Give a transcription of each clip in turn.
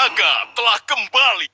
naga telah kembali.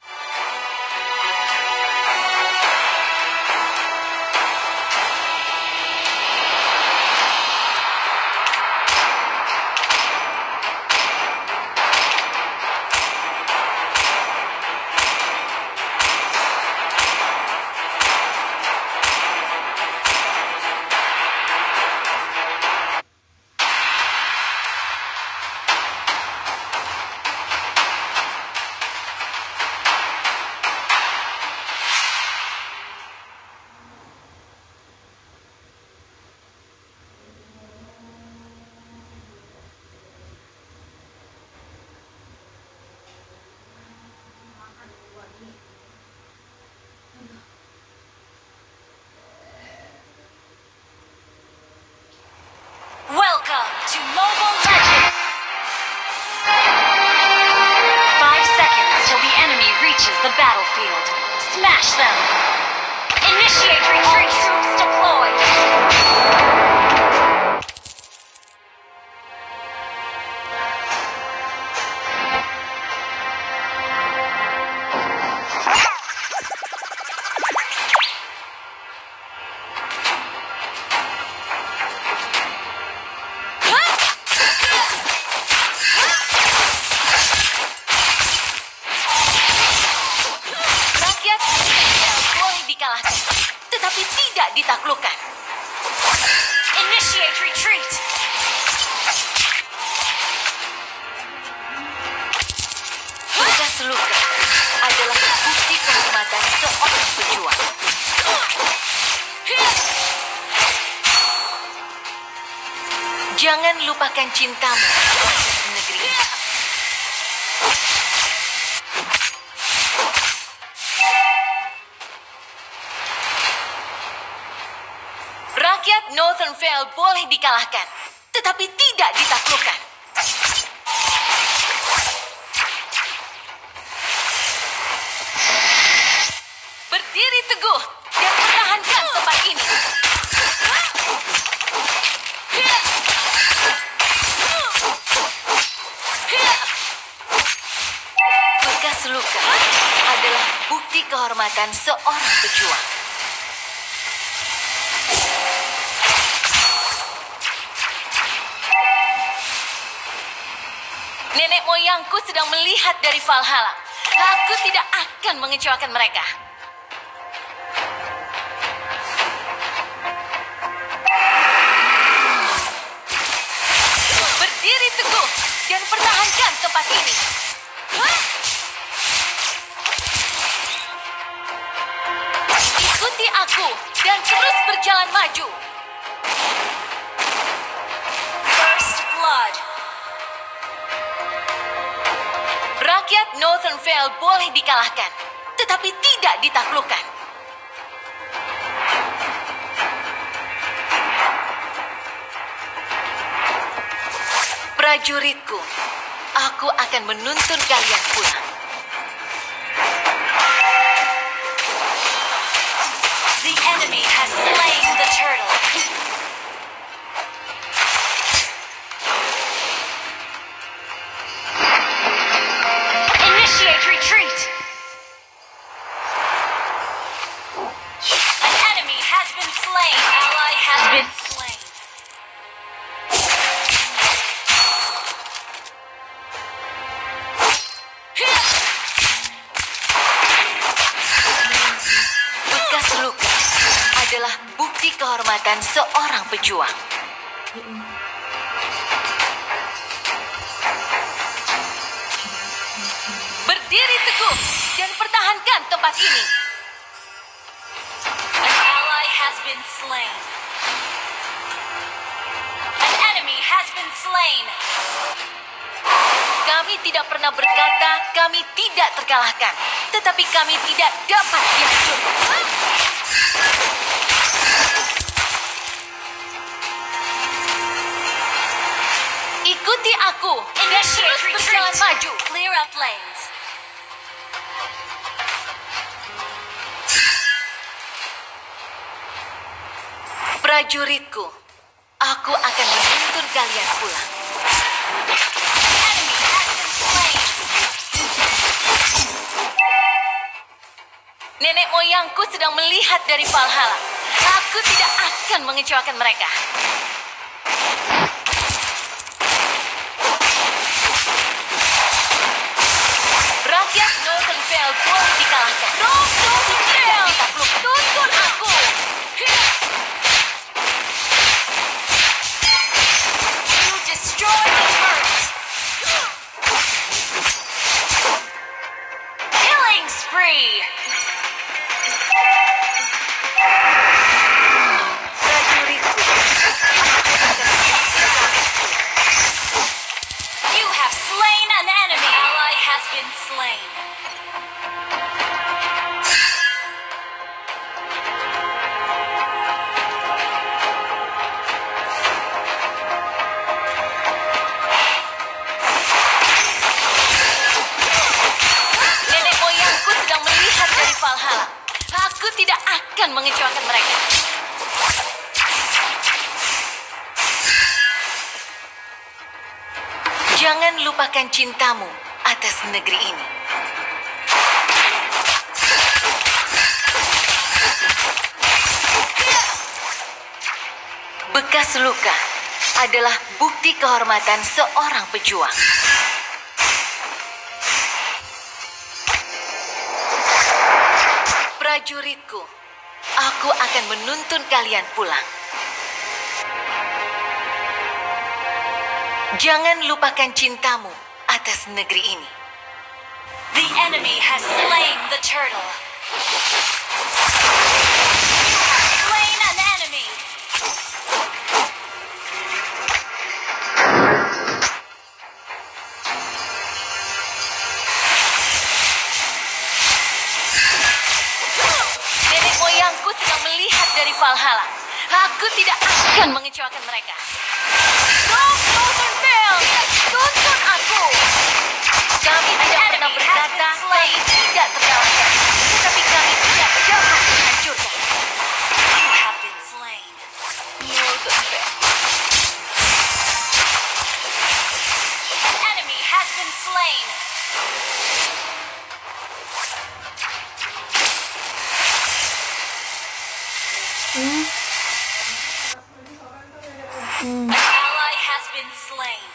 Welcome to Mobile Legends! 5 seconds till the enemy reaches the battlefield. Smash them! Initiate retreat! All troops deployed! Tetapi tidak ditaklukkan. Initiate retreat. Bekas luka adalah bukti kehormatan seorang pejuang. Jangan lupakan cintamu untuk negeri. Rakyat Northern Vale boleh dikalahkan, tetapi tidak ditaklukkan. Berdiri teguh dan pertahankan tempat ini. Bekas luka adalah bukti kehormatan seorang pejuang. Nenek moyangku sedang melihat dari Valhalla. Aku tidak akan mengecewakan mereka. Berdiri teguh dan pertahankan tempat ini. Ikuti aku dan terus berjalan maju. First blood. Rakyat Northern Vale boleh dikalahkan, tetapi tidak ditaklukkan. Prajuritku, aku akan menuntun kalian pulang. The enemy has slain the turtle. Initiate retreat! An enemy has been slain. Ally has been slain. Bekas luka adalah bukti kehormatan seorang pejuang. Berdiri teguh dan pertahankan tempat ini. An ally has been slain. An enemy has been slain. Kami tidak pernah berkata kami tidak terkalahkan, tetapi kami tidak dapat dihancurkan. Ikuti aku dan terus berjalan maju. Clear up lanes. Prajuritku, aku akan menuntun kalian pulang. Enemy has been slain. Nenek moyangku sedang melihat dari Valhalla. Aku tidak akan mengecewakan mereka. Rakyat Northenfell boleh dikalahkan. Northenfell! Tuntun aku! You destroy the turret! Killing spree! You have slain an enemy. Ally has been slain. Nenek moyangku sedang melihat dari Valhalla. Aku tidak akan mengecewakan mereka. Jangan lupakan cintamu atas negeri ini. Bekas luka adalah bukti kehormatan seorang pejuang. Prajuritku, aku akan menuntun kalian pulang. Jangan lupakan cintamu atas negeri ini. The enemy has slain the turtle. Slain an enemy. Nenek moyangku sedang melihat dari Valhalla. Aku tidak akan mengecewakan mereka. Tuntun aku! Kami tidak pernah berkata kami tidak terkalahkan, tetapi kami tidak dapat dihancurkan. You have been slain. An enemy has been slain. An ally has been slain.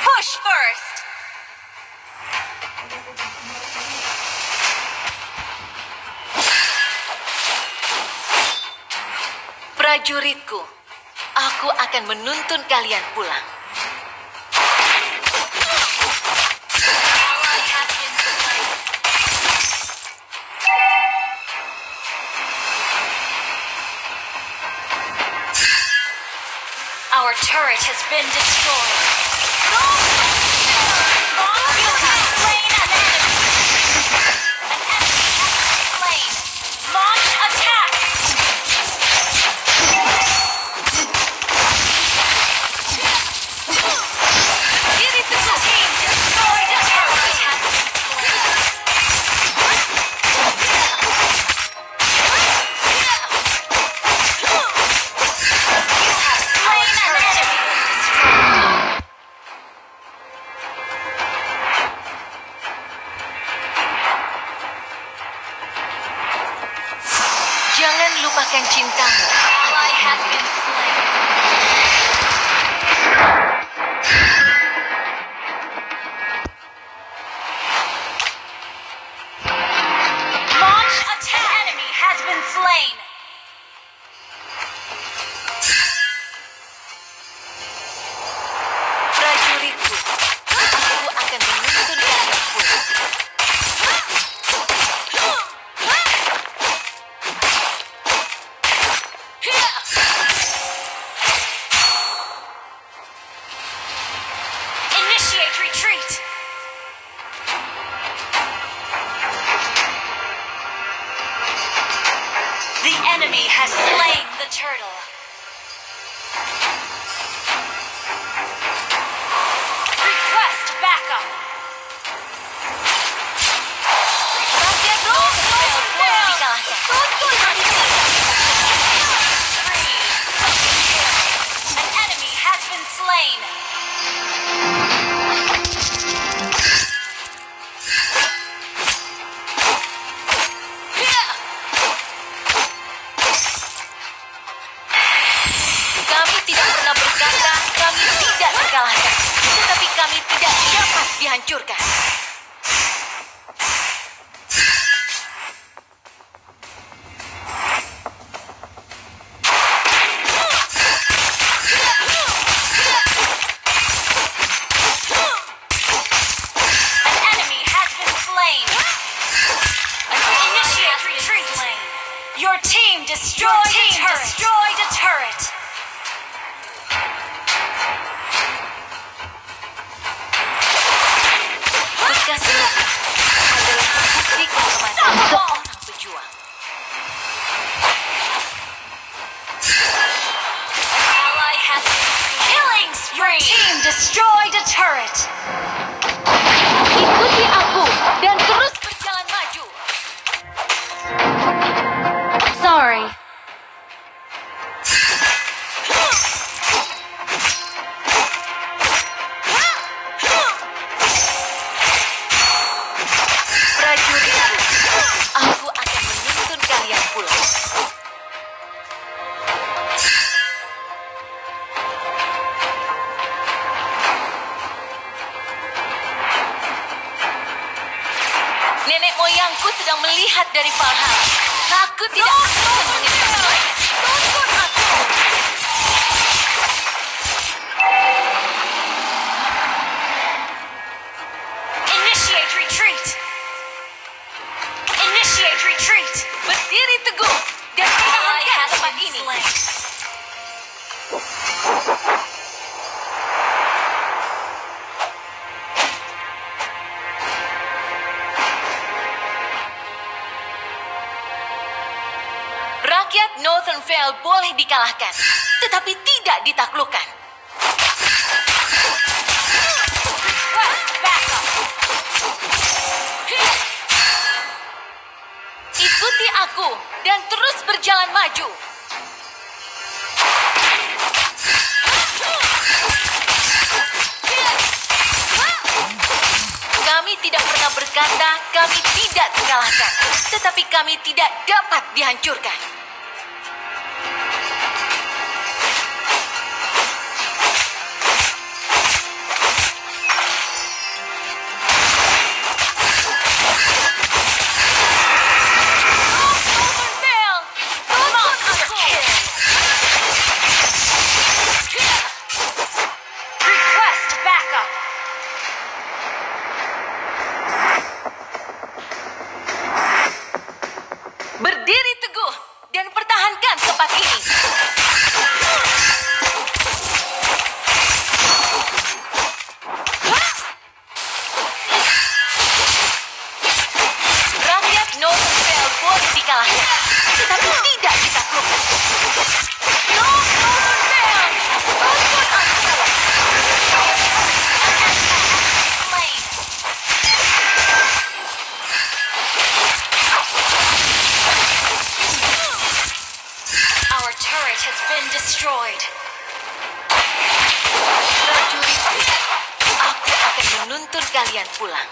Push first. Prajuritku, aku akan menuntun kalian pulang. Ally has been slain. Our turret has been destroyed. You have slain an enemy. An enemy has been slain. Launch attack. Kiritu's team destroyed a turret. Has been slain. You have slain an enemy. kami tidak dapat dihancurkan. Your team destroyed a turret. Tugas luka adalah bukti kehormatan seorang pejuang. Ally has killing spree. Your team destroyed a turret. Ikuti aku dan terus berjalan maju. Sorry. Prajuritku, aku akan menuntun kalian pulang. Nenek moyangku sedang melihat dari Valhalla. Aku tidak akan meninggalkan. Tuntun aku. Initiate retreat. Initiate retreat. Berdiri teguh dan pertahankan tempat ini. Rakyat Northern Vale boleh dikalahkan, tetapi tidak ditaklukkan. Ikuti aku dan terus berjalan maju. Kami tidak pernah berkata kami tidak terkalahkan, tetapi kami tidak dapat dihancurkan. Request backup. Berdiri teguh dan pertahankan tempat ini. Rakyat Northern Vale boleh dikalahkan, tetapi tidak ditaklukkan. Northern Vale, tuntun aku. Our turret has been destroyed. Prajuritku, aku akan menuntun kalian pulang.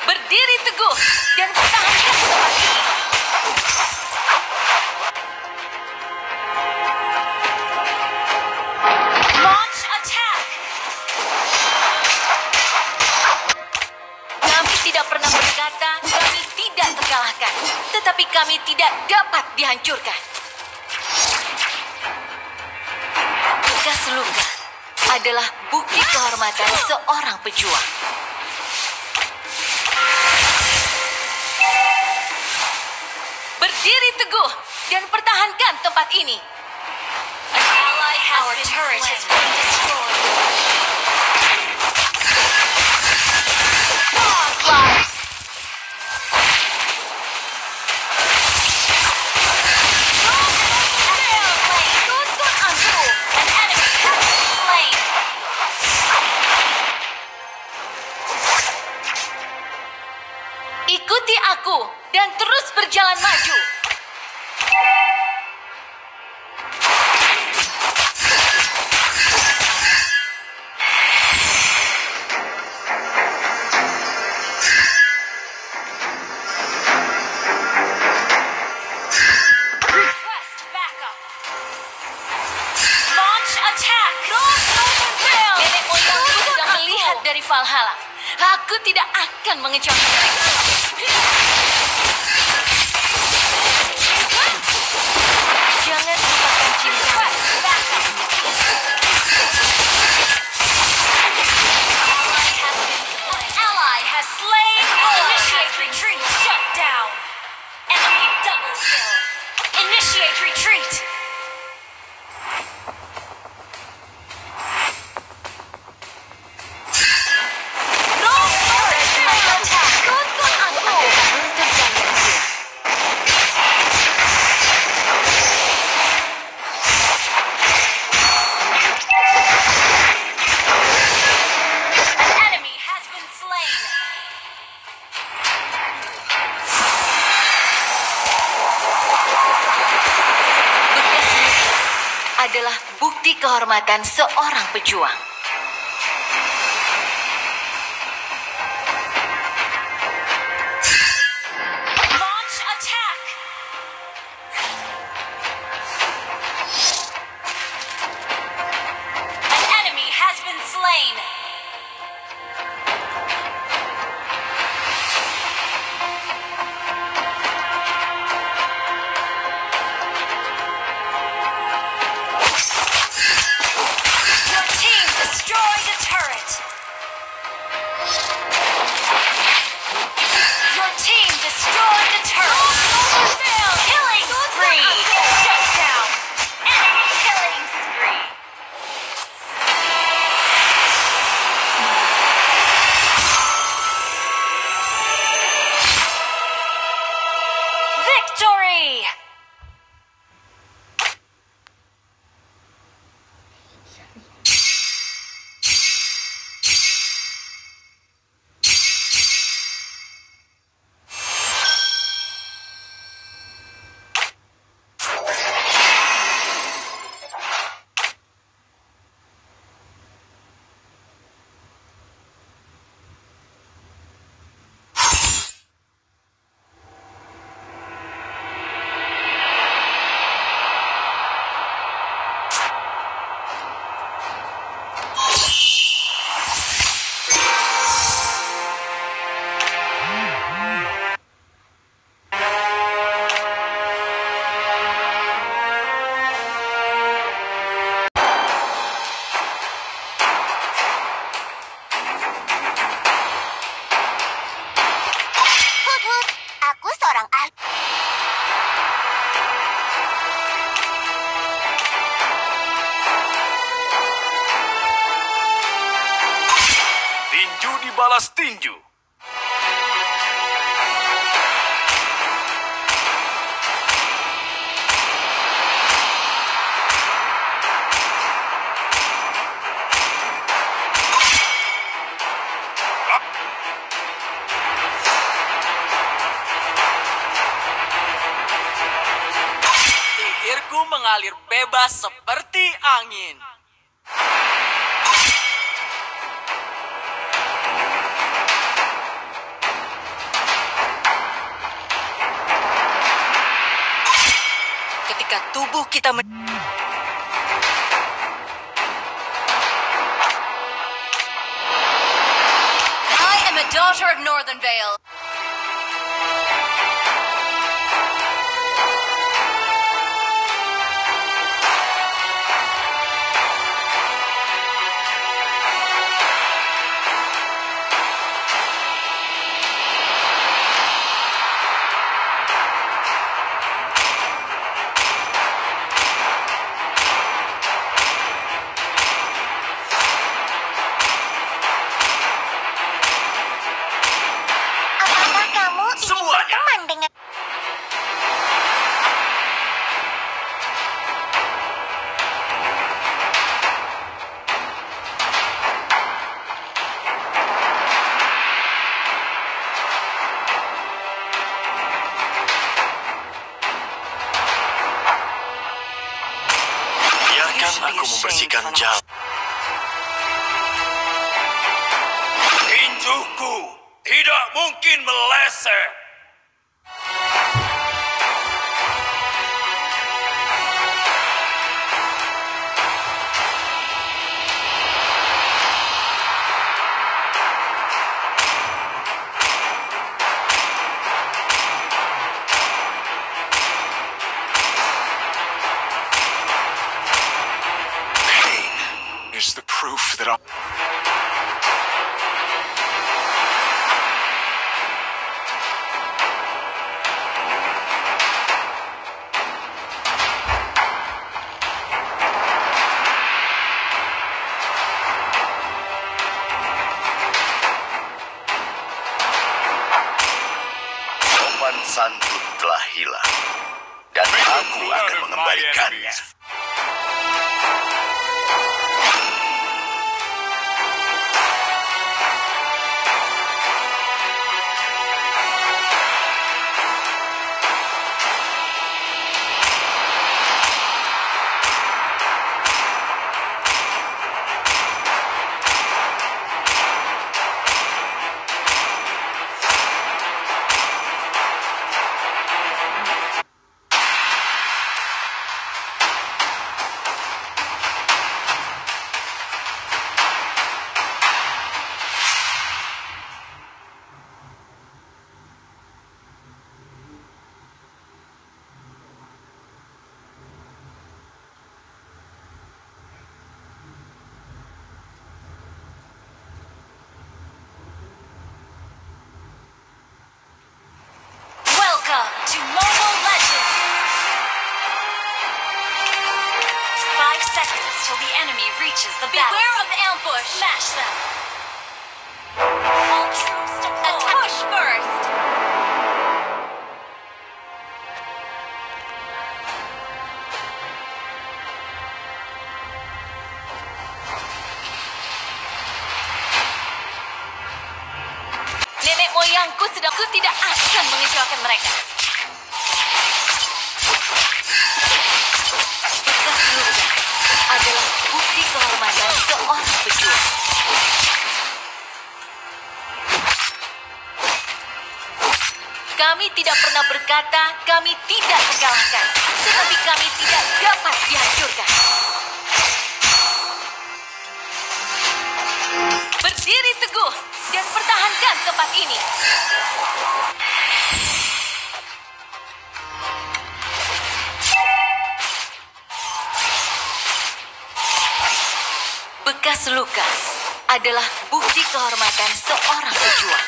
Berdiri teguh dan pertahankan tempat ini. Launch attack. Kami tidak pernah berkata kami tidak terkalahkan, tetapi kami tidak dapat dihancurkan. Tugas luka adalah bukti kehormatan seorang pejuang. Berdiri teguh dan pertahankan tempat ini. Our turret has been destroyed. Godlike. Tuntun aku. An enemy has been slain. Ikuti aku dan terus berjalan maju. Valhalla. Aku tidak akan mengecualikan mereka. Jangan lupakan cinta. Ally has slain. Initiate retreat. Shut down. Enemy double kill. Initiate retreat. Tonton aku. An enemy has been slain. Adalah bukti kehormatan seorang pejuang. Launch attack. An enemy has been slain. Your team destroyed a turret. Your team destroyed a turret. Killing spree. Shut down. Enemy killing spree. Victory! Hut, aku seorang ahli. Tinju dibalas tinju. Sihirku mengalir bebas seperti angin. Ketika tubuh kita I am a daughter of Northern Vale. Apakah kamu ingin Semuanya. berteman dengan... Biarkan aku membersihkan jalan. Tinjuku tidak mungkin meleset. sopan santun telah hilang, dan aku akan mengembalikannya. Welcome to Mobile Legends! 5 seconds till the enemy reaches the battle. Beware of ambush! Smash them! All troops deployed! Push first! Nenek moyangku sedang tidak akan mengecewakan mereka. Bekas luka adalah bukti kehormatan seorang pejuang. Kami tidak pernah berkata kami tidak terkalahkan, tetapi kami tidak dapat dihancurkan. Berdiri teguh dan pertahankan tempat ini. Bekas luka adalah bukti kehormatan seorang pejuang.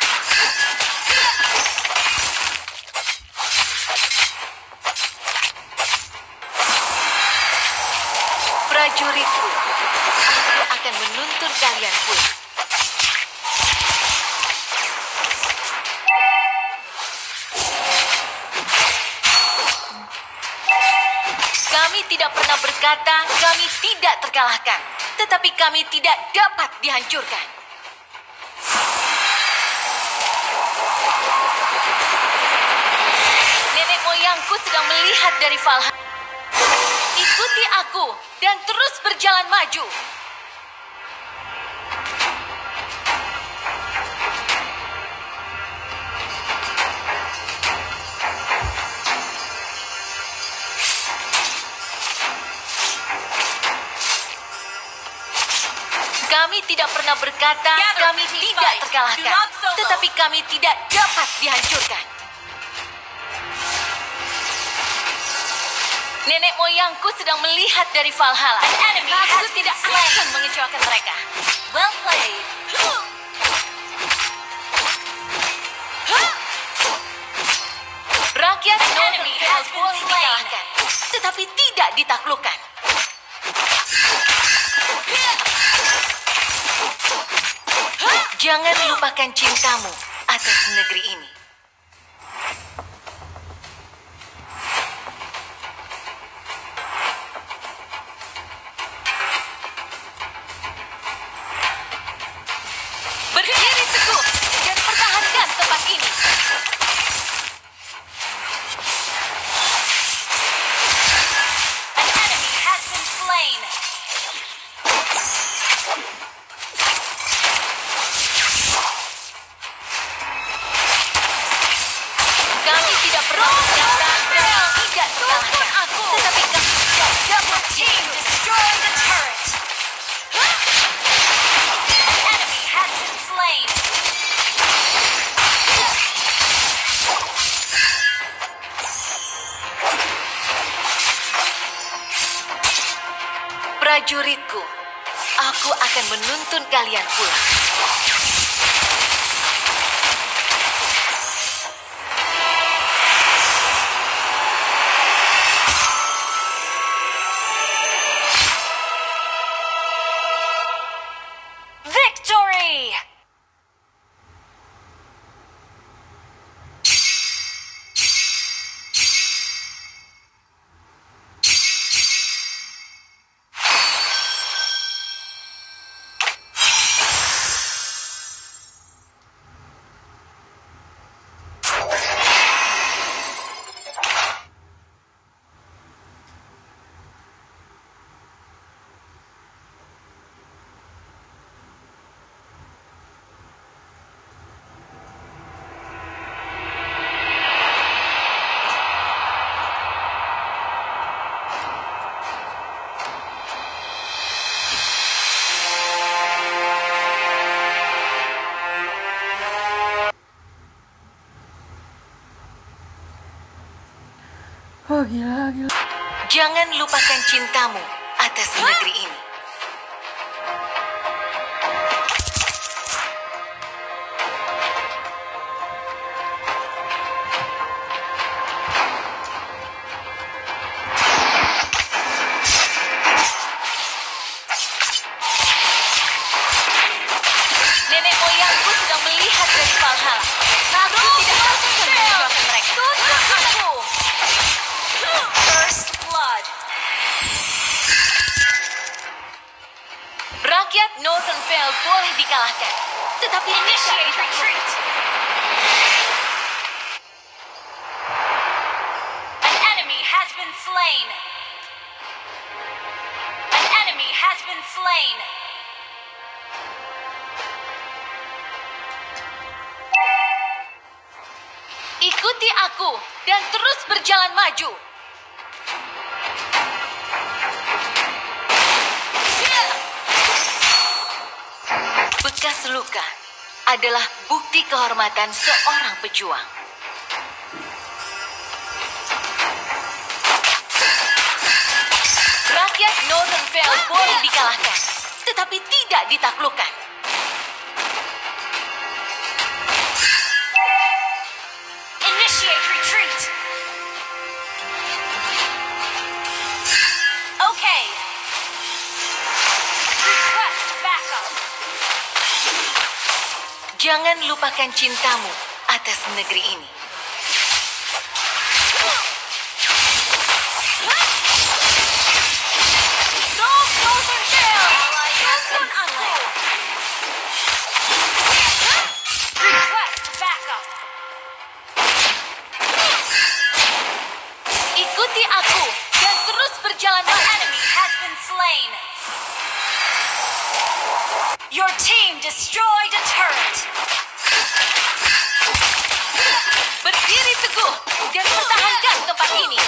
Prajuritku, aku akan menuntun kalian pulang. Kami tidak pernah berkata kami tidak terkalahkan, tetapi kami tidak dapat dihancurkan. Nenek moyangku sedang melihat dari Valhalla. Ikuti aku dan terus berjalan maju. Kami tidak pernah berkata kami tidak terkalahkan, tetapi kami tidak dapat dihancurkan. Nenek moyangku sedang melihat dari Valhalla. Aku tidak akan mengecewakan mereka. Well played! Rakyat Northern boleh dikalahkan, tetapi tidak ditaklukkan. Jangan lupakan cintamu atas negeri ini. Berdiri teguh dan pertahankan tempat ini. An enemy has been slain! Kami tidak pernah berkata kami tidak terkalahkan, tetapi kami tidak dapat Team destroy the turret! An enemy has been slain! prajuritku. Aku akan menuntun kalian pulang. Victory! Jangan lupakan cintamu atas negeri ini. Nenek moyangku sedang melihat dari Valhalla. Aku tidak akan meninggalkan mereka. Tuntut aku. First blood. Rakyat Northern Vale boleh dikalahkan, tetapi tidak Initiate ditaklukkan. retreat. An enemy has been slain. An enemy has been slain. Ikuti aku dan terus berjalan maju. Bekas luka adalah bukti kehormatan seorang pejuang. Rakyat Northern Vale boleh dikalahkan, tetapi tidak ditaklukkan. Initiate retreat. Okay. Request backup. Jangan lupakan cintamu atas negeri ini. North Northern Vale. Ally has been slain. Request backup. Ikuti aku dan terus berjalan An maju. enemy has been slain. Your team destroyed a turret. Berdiri teguh dan pertahankan tempat ini.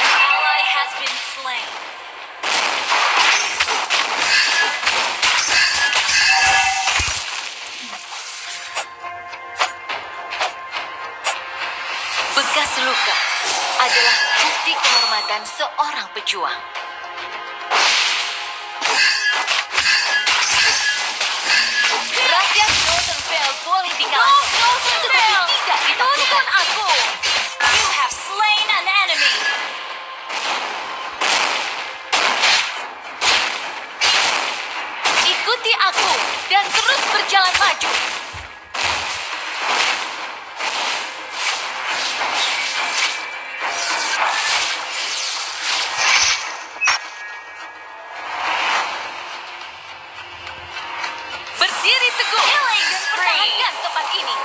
An ally has been slain. Bekas luka adalah bukti kehormatan seorang pejuang. Rakyat Northern Vale boleh dikalahkan, tetapi tidak ditaklukkan. Aku. You have slain an enemy. Ikuti aku dan terus berjalan maju. Berdiri teguh Killing dan spree. pertahankan tempat ini.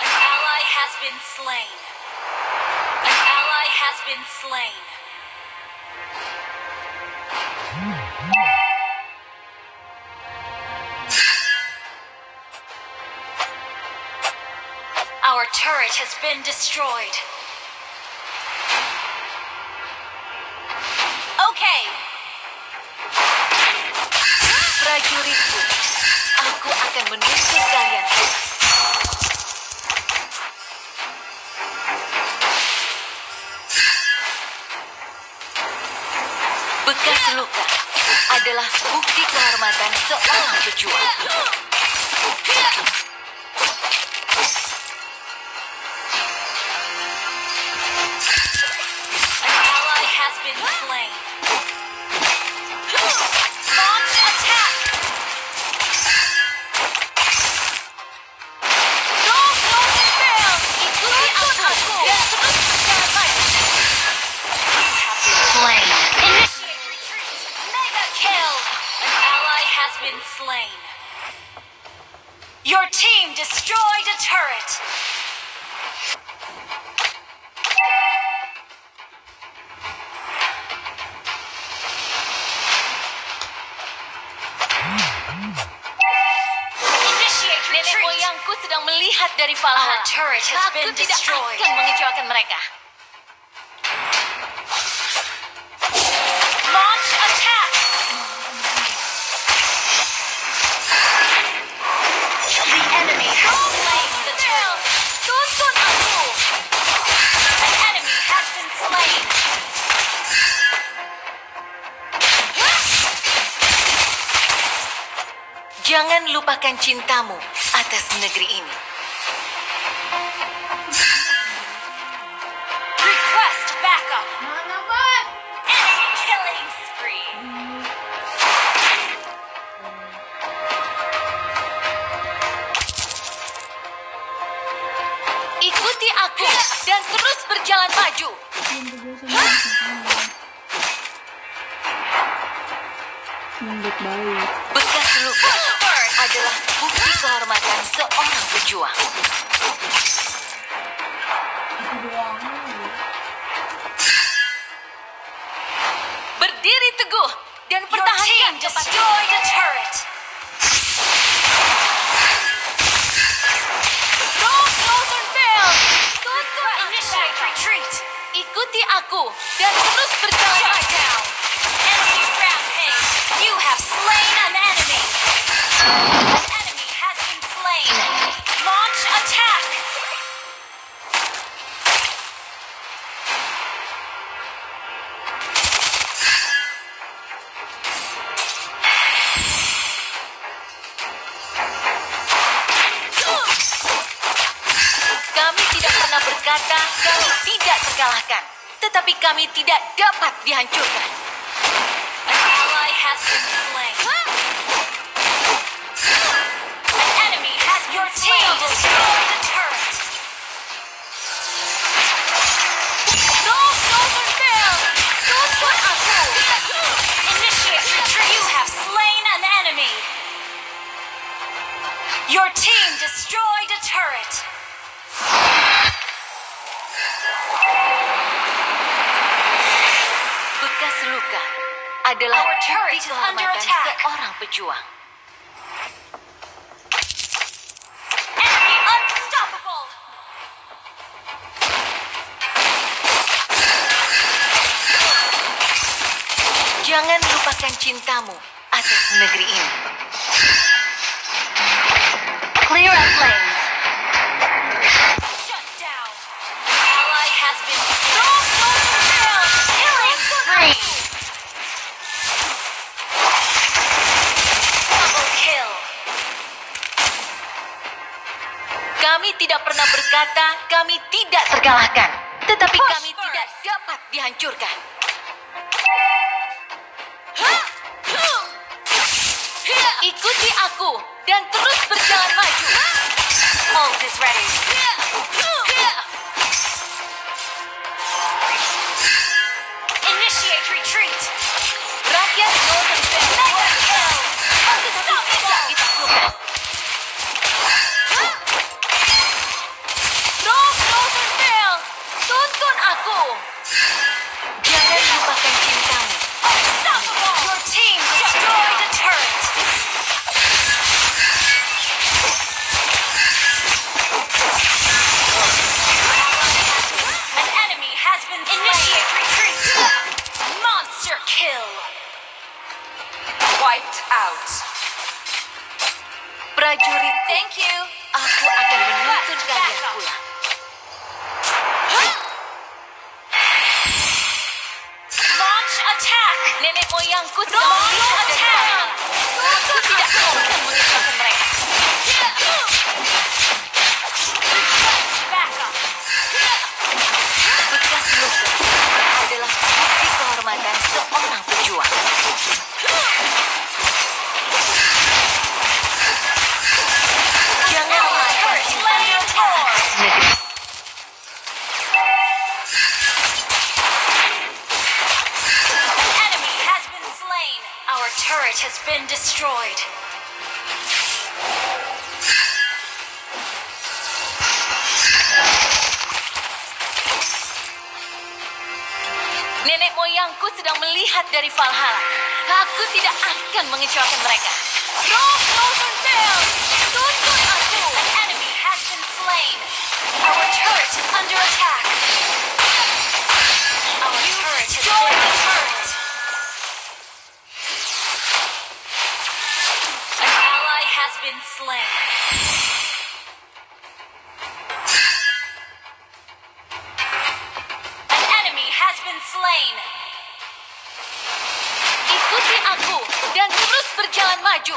An ally has been slain. An ally has been slain. Our turret has been destroyed. Okay. Prajuritku, aku akan menuntut kalian. Bekas luka adalah bukti kehormatan seorang pejuang. An ally has been slain. Launch attack. North Northern Vale, ikuti aku dan terus berjalan maju. Slain. Initiate retreat. Mega kill. An ally has been slain. Your team destroyed a turret. Initiate Nenek retreat. moyangku sedang melihat dari Valhalla. Our turret has Aku been tidak destroyed. akan mengecewakan mereka. Jangan lupakan cintamu atas negeri ini. Request backup. Enemy killing spree. Ikuti aku dan terus berjalan maju. Baik-baik. Bekas luka adalah bukti kehormatan seorang pejuang. Berdiri teguh dan Your team pertahankan tempat. destroyed a turret. Don't Northern Fail. Initiate retreat. Ikuti aku dan terus berjalan Shut maju. down. Enemy rampage. You have slain an enemy. An enemy has been slain. Launch attack. Kami tidak pernah berkata kami tidak terkalahkan, tetapi kami tidak dapat dihancurkan. An ally has been slain. An enemy has your team destroyed a turret. Don't Northern Fail. Tuntun aku. Initiate retreat. You have slain an enemy. Your team destroyed a turret. Bekas luka adalah Our turret bukti is under kehormatan attack. seorang pejuang. Enemy unstoppable. Jangan lupakan cintamu atas negeri ini. Clear up lanes. Shut down. Ally has been Killing spree. double kill. Kami tidak pernah berkata kami tidak terkalahkan, tetapi Push kami first. tidak dapat dihancurkan. Ikuti aku dan terus berjalan maju. Ult is ready. Initiate retreat. Rakyat Northern Fair Mega kill. tidak ditaklukkan. Drop Northern Fair, tuntun aku. Jangan lupakan cintamu. Unstoppable. Your team destroyed a turret. An enemy has been slain. Initiate retreat. Monster kill. Wiped out. Prajurit, Thank you. aku akan menuntun kalian pulang. Launch attack. Nenek moyangku sedang melihat dari belakang. Aku tidak akan mengecewakan mereka. Backup. Bekas luka adalah bukti kehormatan seorang pejuang. Jangan lupakan Slayer Tor. negeri. An enemy has been slain. Our turret has been destroyed. Nenek moyangku sedang melihat dari Valhalla. Aku tidak akan mengecewakan mereka. Drop Northern Fail, tuntun aku. An enemy has been slain. Our turret is under attack. Our turret has been destroyed. An ally has been slain. An enemy has been slain. Ikuti aku dan terus berjalan maju.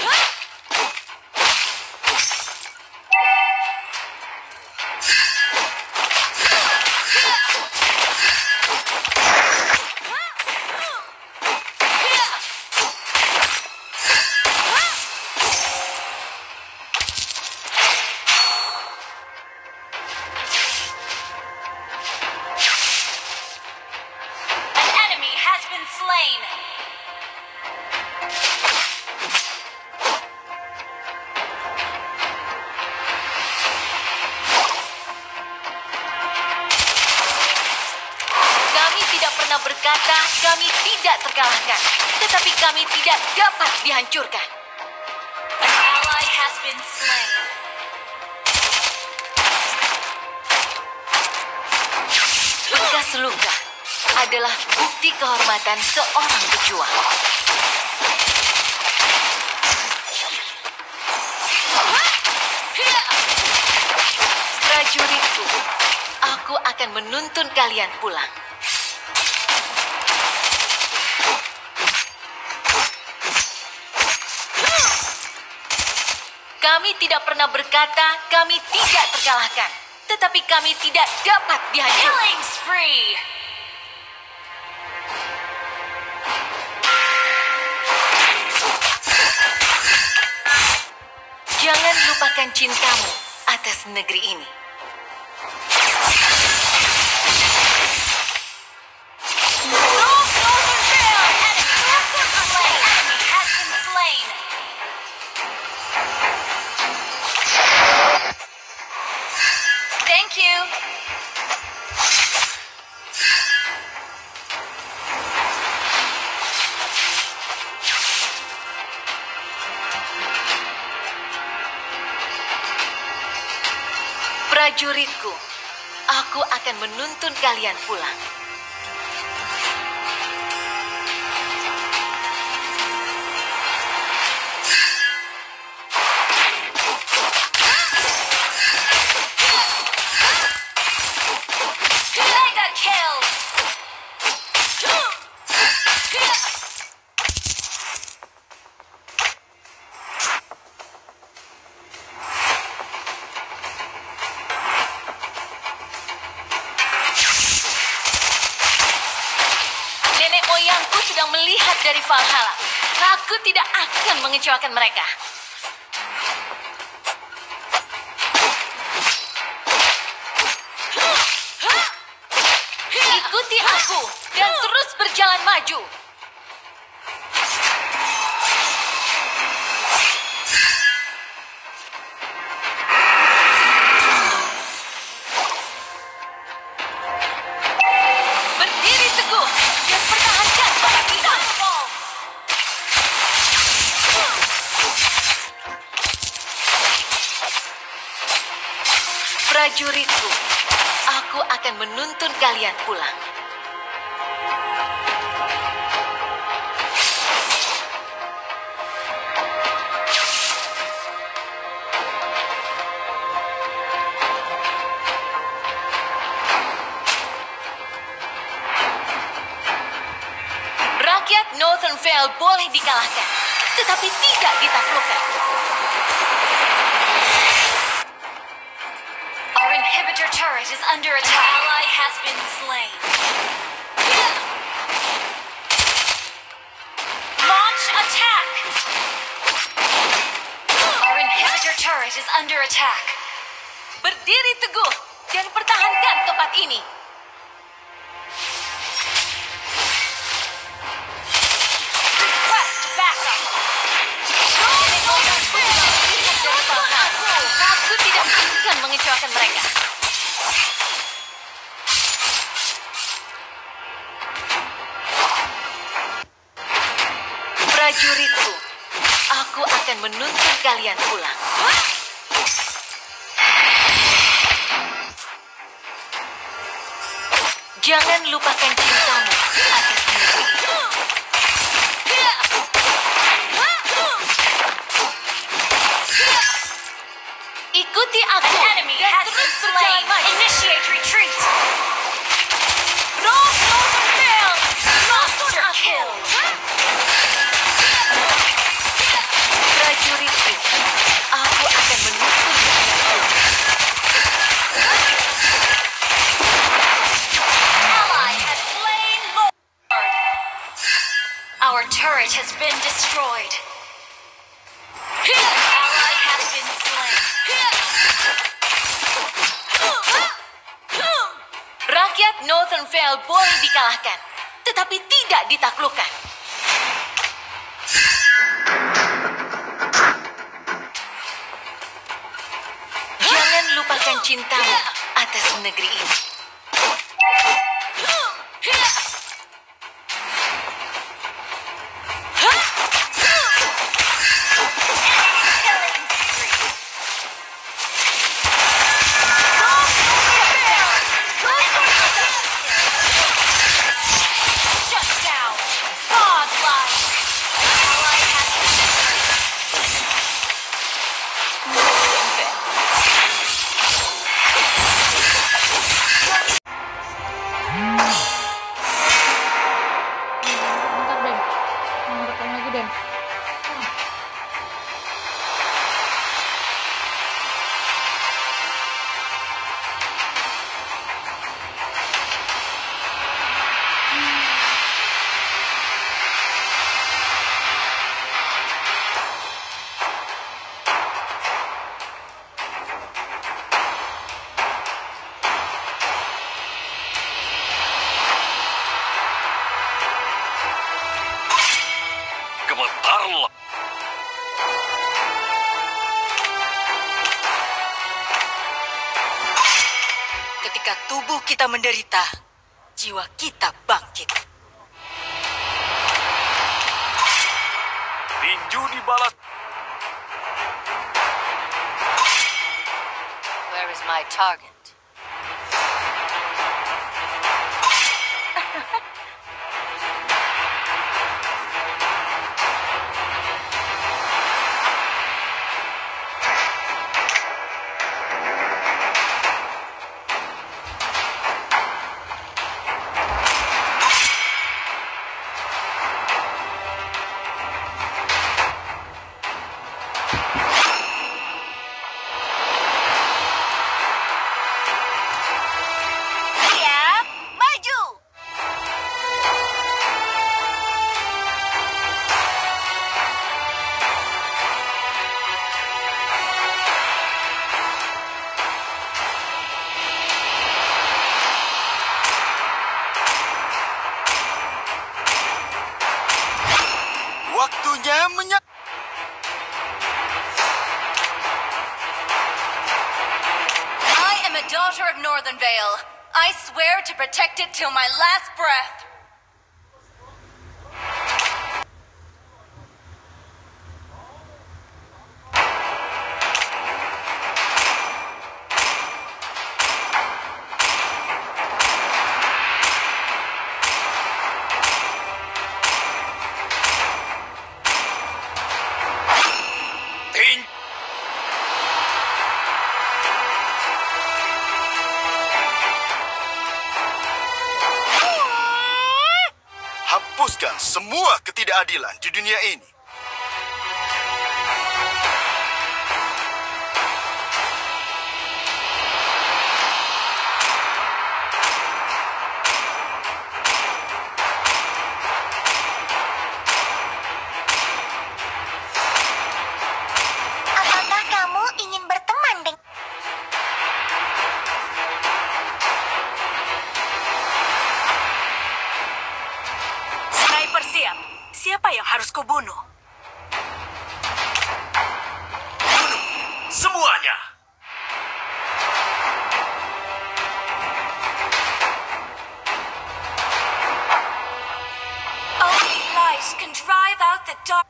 slain. Kami tidak pernah berkata kami tidak terkalahkan, tetapi kami tidak dapat dihancurkan. An ally has been slain. Bekas luka adalah bukti kehormatan seorang pejuang. Prajuritku, aku akan menuntun kalian pulang. Kami tidak pernah berkata kami tidak terkalahkan, tetapi kami tidak dapat dihancurkan. Killing spree. Jangan lupakan cintamu atas negeri ini. Enemy has been slain. Thank you. Prajuritku, aku akan menuntun kalian pulang. Mega kill. Nenek moyangku sedang melihat dari Valhalla. Aku tidak akan mengecewakan mereka. Ikuti aku dan terus berjalan maju. Berdiri teguh dan pertahankan para kita. Prajuritku, aku akan menuntun kalian pulang. Rakyat Northern Vale boleh dikalahkan, tetapi tidak ditaklukkan. Our inhibitor turret is under attack. An ally has been slain. Launch attack. Our inhibitor turret is under attack. Berdiri teguh dan pertahankan tempat ini. Request backup. Aku tidak akan mengecewakan mereka. Prajuritku, aku akan menuntun kalian pulang. Jangan lupakan cintamu atas negeri ini. Ikuti aku An enemy dan has terus been berjalan slain. maju. Initiate retreat. Roll Northern Vale. Monster kill. Prajuritku, aku akan menuntun kalian pulang. Ally has slain Lord. Our turret has been destroyed. An ally has been slain. Rakyat Northern Vale boleh dikalahkan, tetapi tidak ditaklukkan. Jangan lupakan cintamu atas negeri ini. Shut down. Godlike. Ally has Bentar, Den. Mau rekam lagi, Den. Gemetarlah. Ketika tubuh kita menderita, jiwa kita bangkit. Tinju dibalas. Where is my target? Siap, maju. Waktunya I am a daughter of Northern Vale. I swear to protect it till my last breath. Tinju. Hapuskan semua ketidakadilan di dunia ini. Apakah kamu ingin berteman dengan... Sniper siap. Siapa yang harus kubunuh? Semuanya. Only light can drive out the dark.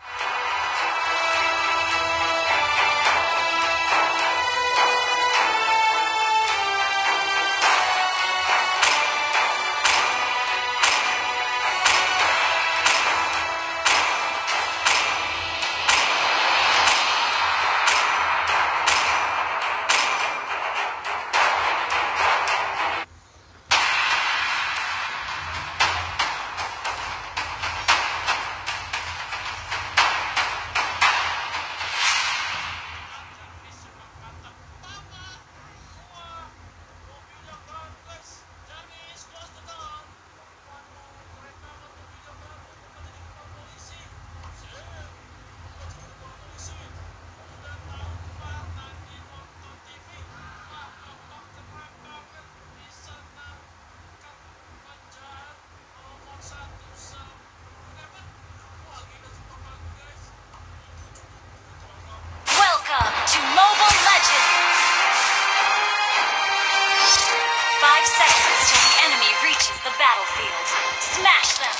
Smash them.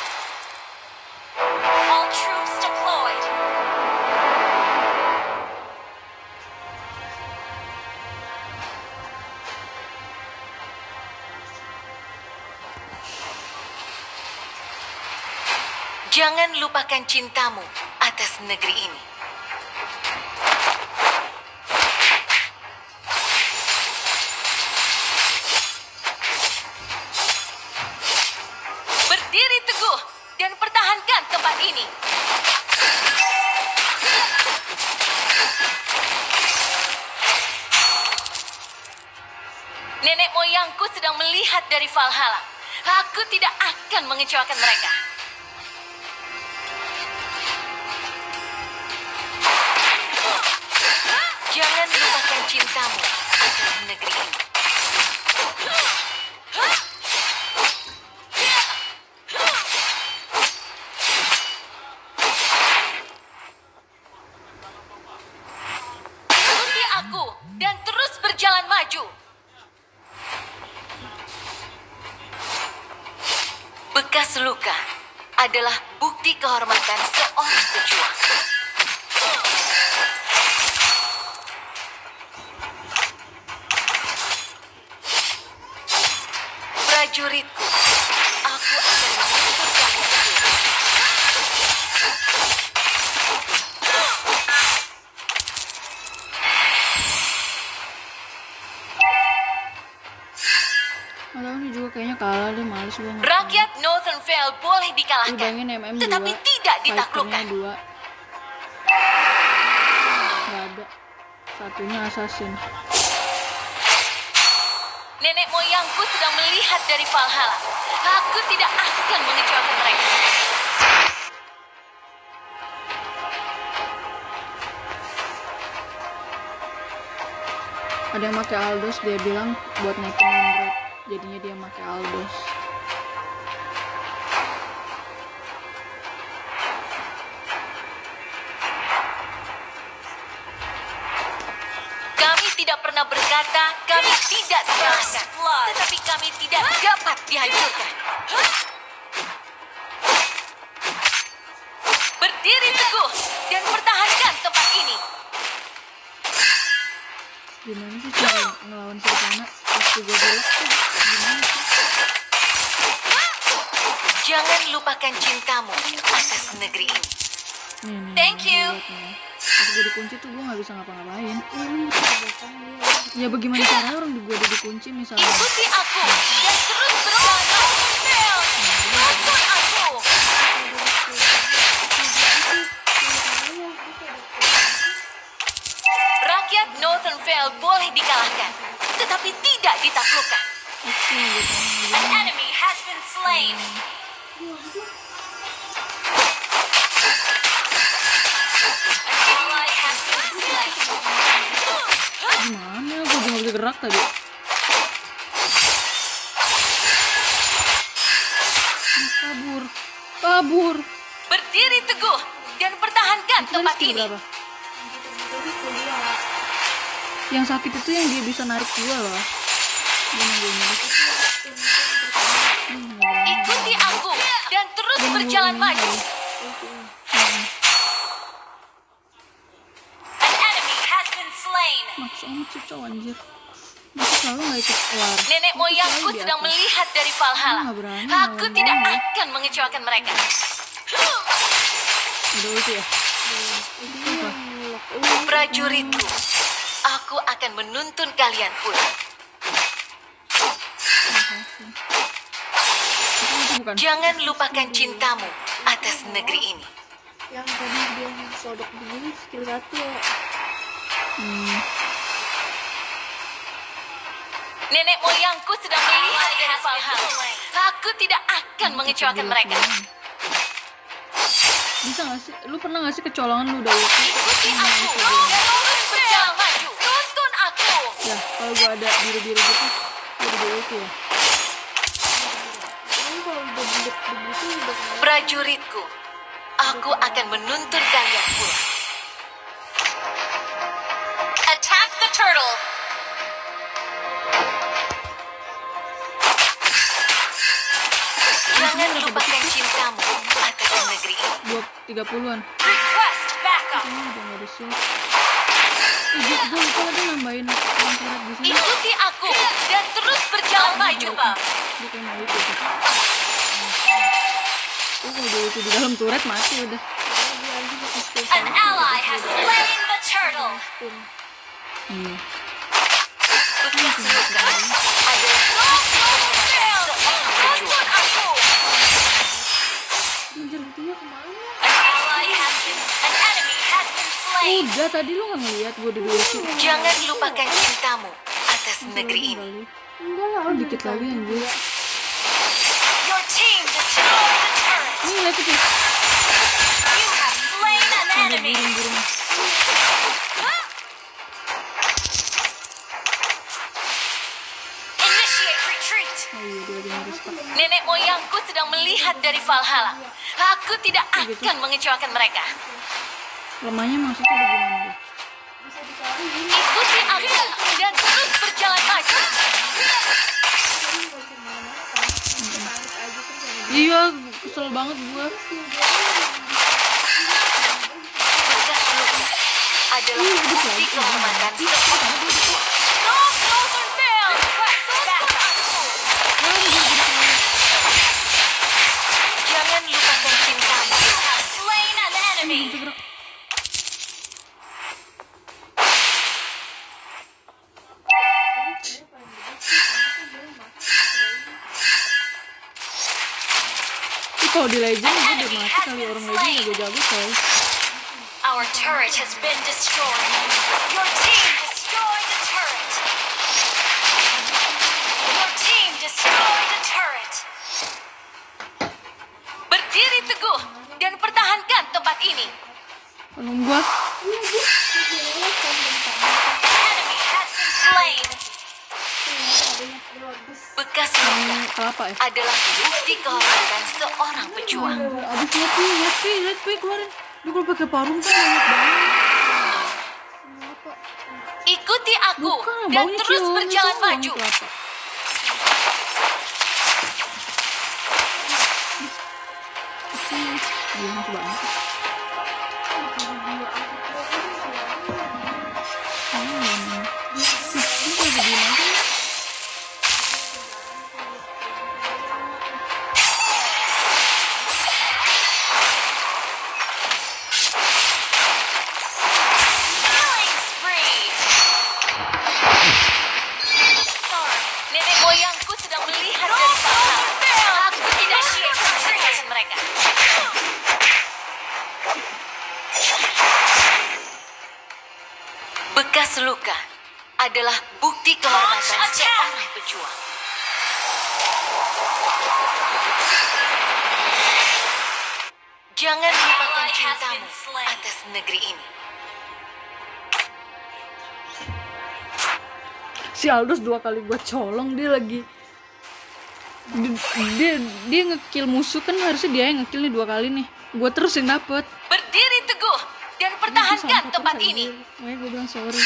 All troops deployed. Jangan lupakan cintamu atas negeri ini. Berdiri teguh dan pertahankan tempat ini. Nenek moyangku sedang melihat dari Valhalla. Aku tidak akan mengecewakan mereka. Jangan lupakan cintamu atas negeri ini. Ikuti aku dan terus berjalan maju. Bekas luka adalah bukti kehormatan seorang pejuang. Prajuritku, aku akan menuntut kalian pulang. Alah, ini juga kayaknya kalah deh, males banget. Rakyat Northern Vale boleh Lu dikalahkan, bayangin MM tetapi 2, tidak ditaklukkan. fighternya 2. Gak ada. Satunya assassin. Nenek moyangku sedang melihat dari Valhalla. Aku tidak akan mengecewakan mereka. Ada yang pakai Aldos, dia bilang buat naikin win rate. Jadinya dia pakai Aldos. Kami tidak pernah berkata kami tidak terkalahkan, tetapi kami tidak dapat dihancurkan. Berdiri teguh dan pertahankan tempat ini. Gimana sih cara ngelawan Sirkana? Waktu gue dulu tuh gimana sih? Jangan lupakan cintamu atas negeri ini. Nih, Thank you. lihat nih. Pas gue dikunci tuh gue gak bisa ngapa-ngapain. Ya bagaimana caranya orang gue udah dikunci misalnya. Ikuti aku dan terus berjalan. Tuntun aku. Rakyat Northern Vale boleh dikalahkan, tetapi tidak ditaklukkan. An enemy has been slain. An ally has been slain. Gimana? Gue juga gak bisa gerak tadi. Kabur. Kabur. Berdiri teguh dan pertahankan Itu tadi tempat skill ini. berapa? Yang sakit itu yang dia bisa narik gua loh. Ikuti aku dan terus berjalan maju. An enemy has been slain. Maksa amat sih cowok anjir. Masa selalu gak ikut kelar. Nenek moyangku sedang melihat dari Valhalla. Nggak berani Aku ngelawan tidak dia. akan mengecewakan mereka. Udah ulti ya? Apa? Prajuritku, aku akan menuntun kalian pulang. Itu bukan. Jangan lupakan cintamu atas negeri ini. Yang tadi dia sodok begini skill 1 ya. Nenek moyangku sedang melihat dari Valhalla. Aku tidak akan mengecewakan mereka. Bisa gak sih? Lu pernah gak sih kecolongan lu udah ulti? Ikuti aku dan terus berjalan maju. Tuntun aku. Ya, kalau gua ada biru-biru gitu, gua udah ulti ya. Ini kalau udah bulat begitu udah Prajuritku, aku akan menuntun kalian pulang. Attack the turtle. Jangan lupakan 30-an. Request backup. Kayaknya udah nggak ada shield. Gue lupa lagi nambahin turret di sini. Ikuti aku dan terus berjalan maju. Gue kayak mau itu. Kalau dia itu di dalam turret mati udah. An ally has slain the turtle. Iya. Bekas luka adalah tonton aku. Anjir, buktinya kemana? An enemy has been slain. Udah tadi lu nggak ngeliat gue di dulu sih. Jangan lupakan cintamu atas negeri ini. Enggak lah, Dikit lagi anjir. Your team destroyed the turret. Ini lihat itu. You have slain an enemy. Burung-burung. Initiate retreat. Oh iya dia lagi harus tak. Nenek moyangku sedang melihat dari Valhalla. Aku tidak akan mengecewakan mereka. Lemahnya maksudnya bagaimana? Ikuti aku dan terus berjalan maju. Iya, kesel banget gue. Bekas luka adalah bukti kehormatan seorang. Northern Vale, tonton aku. Jangan lupakan cintamu. Slain an enemy. Kalau di Legend gue udah mati kali orang Legend gue jago coy. Our turret has been destroyed. Your team destroyed the turret. Your team destroyed the turret. Berdiri teguh dan pertahankan tempat ini. Tolong gue. Enemy has been slain. Bekas luka Kelapa ya. adalah bukti kehormatan seorang pejuang. Abis lihat pi keluarin. Dia kalau pakai parung kan banyak banget. Ikuti aku Bukan, dan baunya terus cium, berjalan itu wangi maju. kelapa. Iya, masuk banget. Killing spree. Sorry, nenek moyangku sedang melihat dari Valhalla. Aku tidak siap menghentikan mereka. Bekas luka adalah bukti kehormatan seorang pejuang. Jangan lupakan cintamu atas negeri ini. Si Aldous 2 kali gua colong, dia lagi dia ngekill musuh kan, harusnya dia yang ngekill nih 2 kali nih. Gua terus yang dapet. Berdiri teguh dan pertahankan tempat ini. Makanya gue bilang sorry.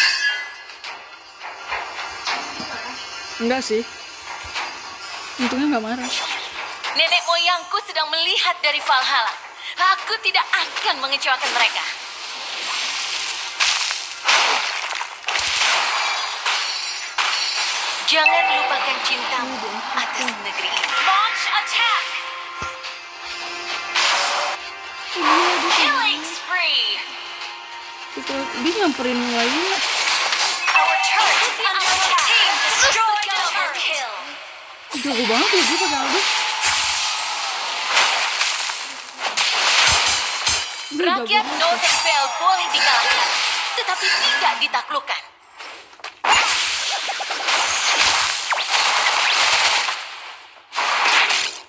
Enggak sih. Untungnya nggak marah. Nenek moyangku sedang melihat dari Valhalla. Aku tidak akan mengecewakan mereka. Jangan lupakan cintamu atas negeri ini. Launch attack. Killing spree. Dia nyamperin lagi. Our turret is under attack. Team destroyed the turret. Kill. Jago banget ya dia pakai Aldous. Rakyat Northern Vale boleh dikalahkan, tetapi tidak ditaklukkan.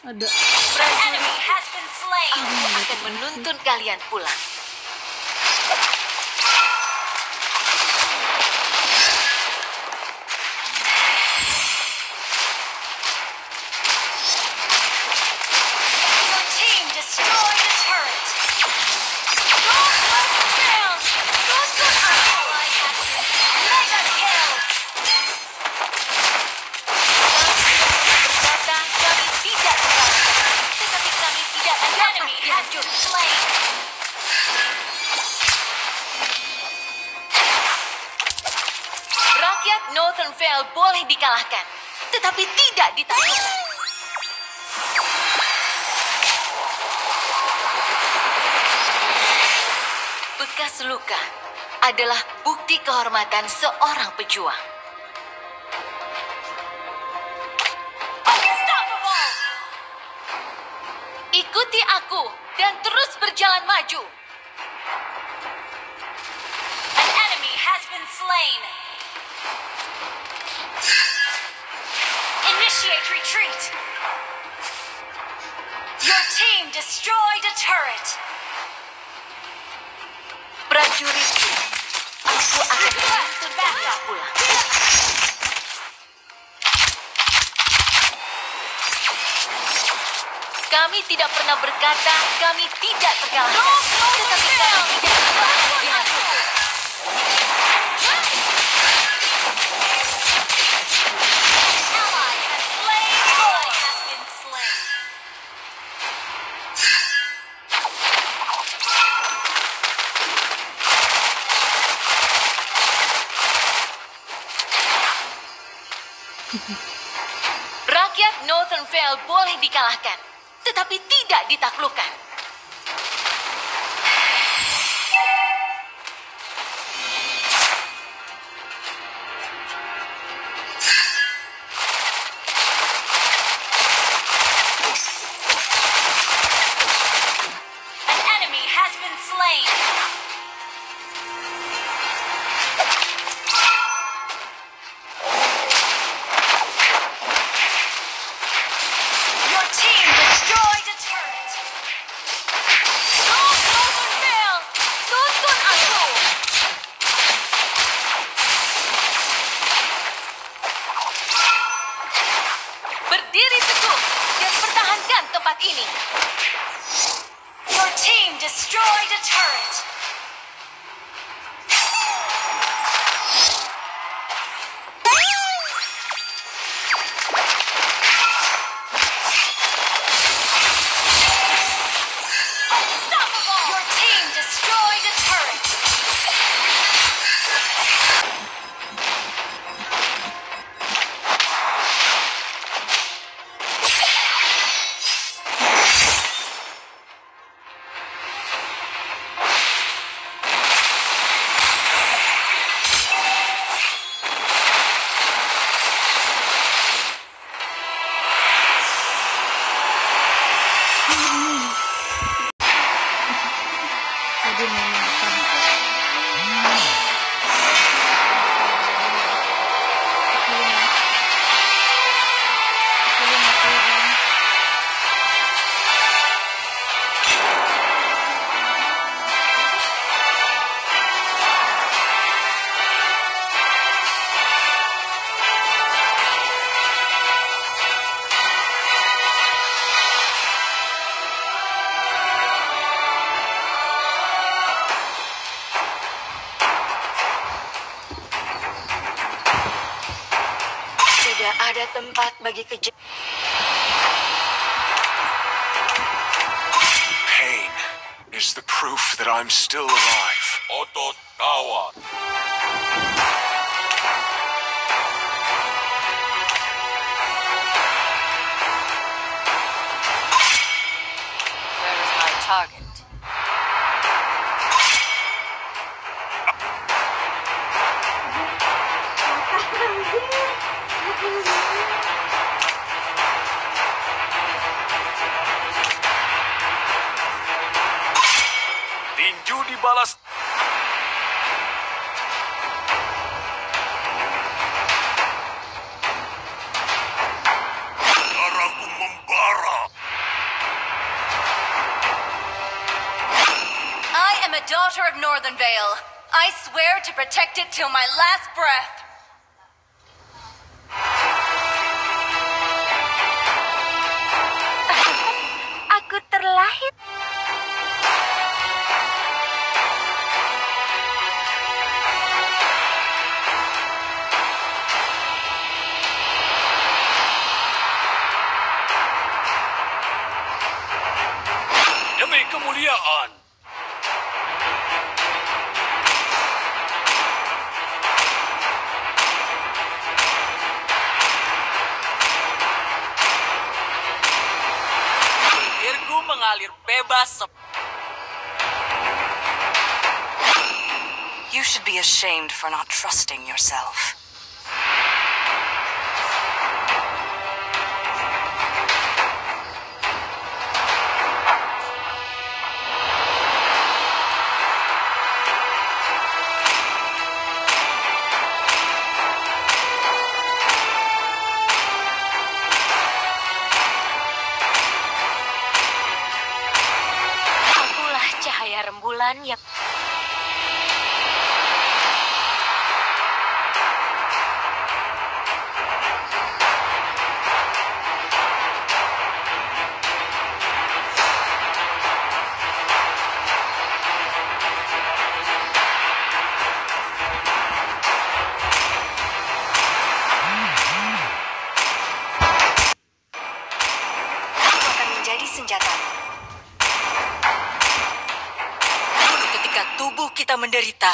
Ada. An enemy has been slain. Aku akan menuntun kalian pulang. Your team destroyed the turret. Northwest Vale. Northwest ally has been mega kill. Berkata kami tidak dikalahkan, tetapi kami tidak An dapat enemy has been dihancurkan. slain. Vale boleh dikalahkan, tetapi tidak ditaklukkan. Bekas luka adalah bukti kehormatan seorang pejuang. Unstoppable! Ikuti aku dan terus berjalan maju. An enemy has been slain. Initiate retreat. Your team destroyed a turret. Prajuritku, aku akan menuntut kalian pulang. Kami tidak pernah berkata kami tidak terkalahkan, tetapi kami tidak pernah dihancurkan. Ally has slain. Ally has been slain. Rakyat Northern Vale boleh dikalahkan, tetapi tidak ditaklukkan. An enemy has been slain. Your team destroyed a turret. Northern Vale, tuntun aku! Berdiri teguh dan pertahankan tempat ini. Your team destroyed a turret. Unstoppable! Your team destroyed a turret. Jadi menyenangkan. Tidak ada tempat bagi kejahatan. Pain is the proof that I'm still alive. Otot kawat. Where is my target? Tinju dibalas. Darahku membara. I am a daughter of Northern Vale. I swear to protect it till my last breath. Aku terlahir. Demi kemuliaan. Darahku mengalir bebas. You should be ashamed for not trusting yourself. Akulah cahaya rembulan yang... Aku akan menjadi senjatamu. Dulu ketika tubuh kita menderita,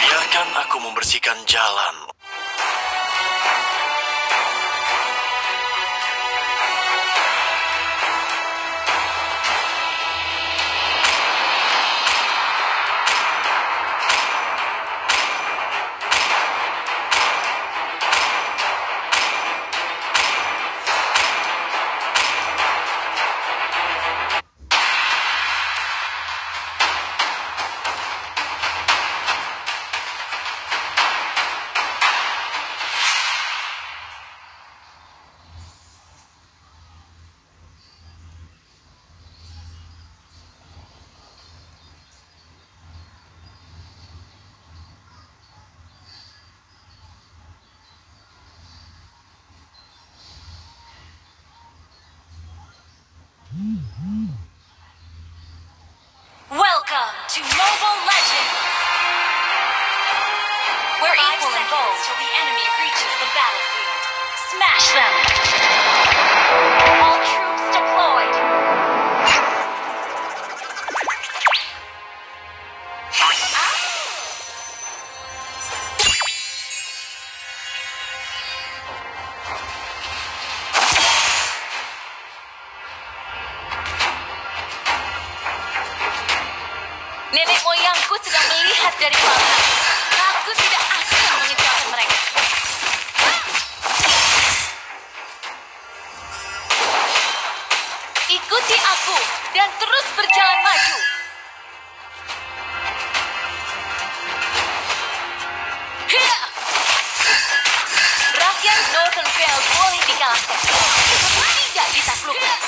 Biarkan aku membersihkan jalan. Welcome to Mobile Legends! We're equal in goals till the enemy reaches the battlefield. Smash them! All troops deployed! Nenek moyangku sedang melihat dari belakang. Aku tidak akan mengecewakan mereka. Ikuti aku dan terus berjalan maju. Hiya! Rakyat Northern Vale boleh dikalahkan, tetapi tidak ditaklukkan.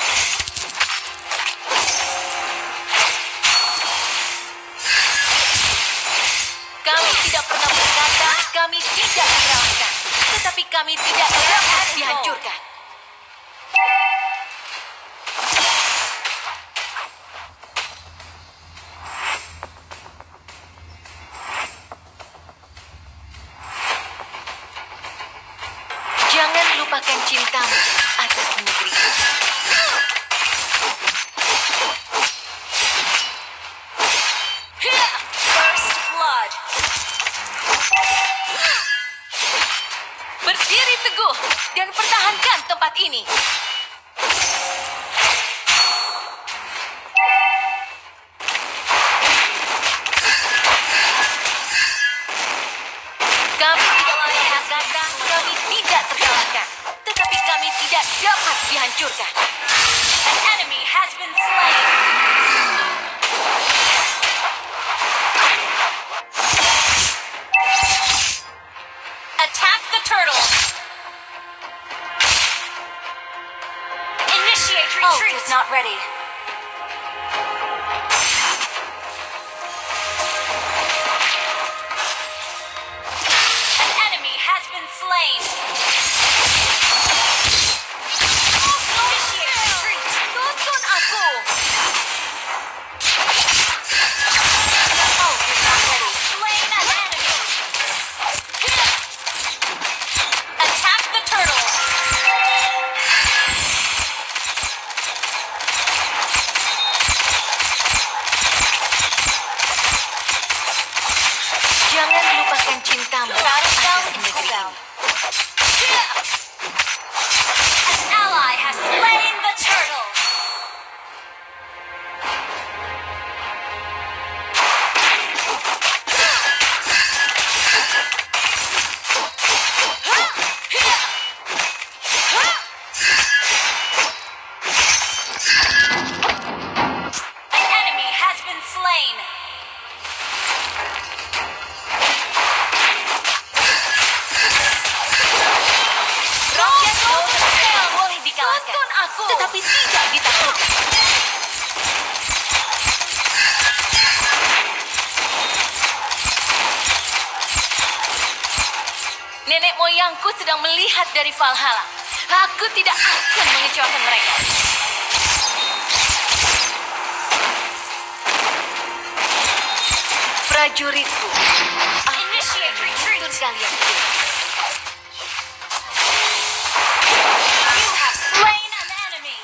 Kami tidak pernah berkata kami tidak dikalahkan, tetapi kami tidak dapat dihancurkan. Jangan lupakan cintamu atas negeriku. First blood! Berdiri teguh dan pertahankan tempat ini. Kami tidak pernah berkata kami tidak terkalahkan, tetapi kami tidak dapat dihancurkan. An enemy has been slain! Attack the turtle! Initiate Ult retreat! is not ready. An enemy has been slain! slain. Rakyat Northern Vale boleh dikalahkan, Tuntun aku. tetapi tidak ditaklukkan. Nenek moyangku sedang melihat dari Valhalla. Aku tidak akan mengecewakan mereka. Prajuritku, aku Initiate akan retreat. menuntun kalian pulang. You have slain an enemy.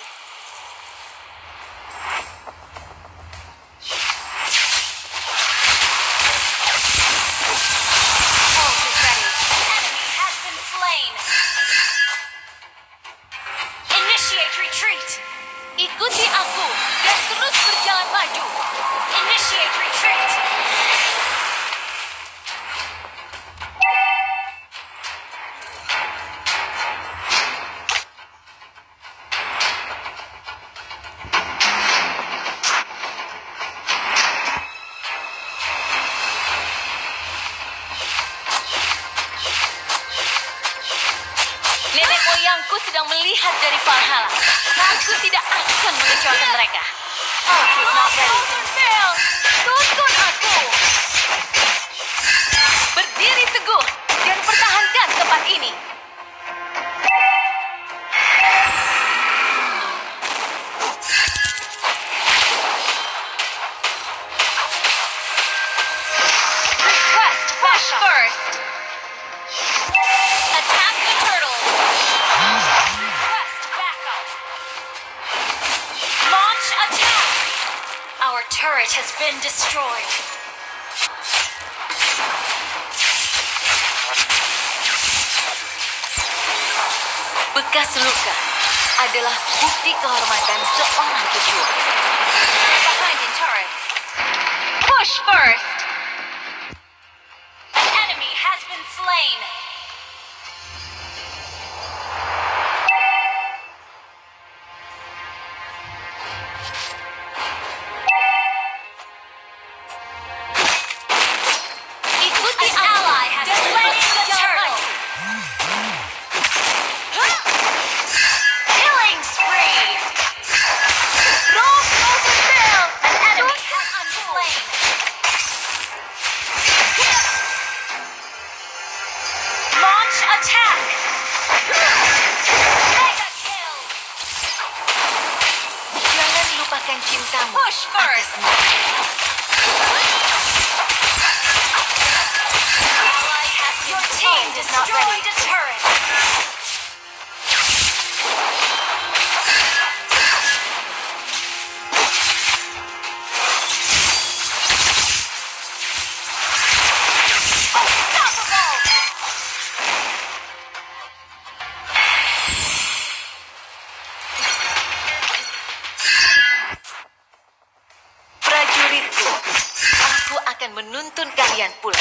Ult is ready. An enemy has been slain. Initiate retreat. Ikuti aku dan terus berjalan maju. Initiate retreat. Nenek moyangku sedang melihat dari Valhalla. Aku tidak akan mengecewakan mereka. Ult is not ready. Northern Vale, tuntun aku. Berdiri teguh dan pertahankan tempat ini. Request Push backup. first. Attack the turtle. Request backup. Launch attack. Our turret has been destroyed. Bekas luka adalah bukti kehormatan seorang pejuang. Behind in turret. Push first. An enemy has been slain. Ikuti An aku ally has dan slain terus the berjalan turtle. maju. Killing spree. Roll Northern Vale. An enemy has been slain. Launch attack. Mega kill. Jangan lupakan cintamu. Push first. Ally has been Your team destroyed a turret. Unstoppable. Prajuritku, aku akan menuntun kalian pulang.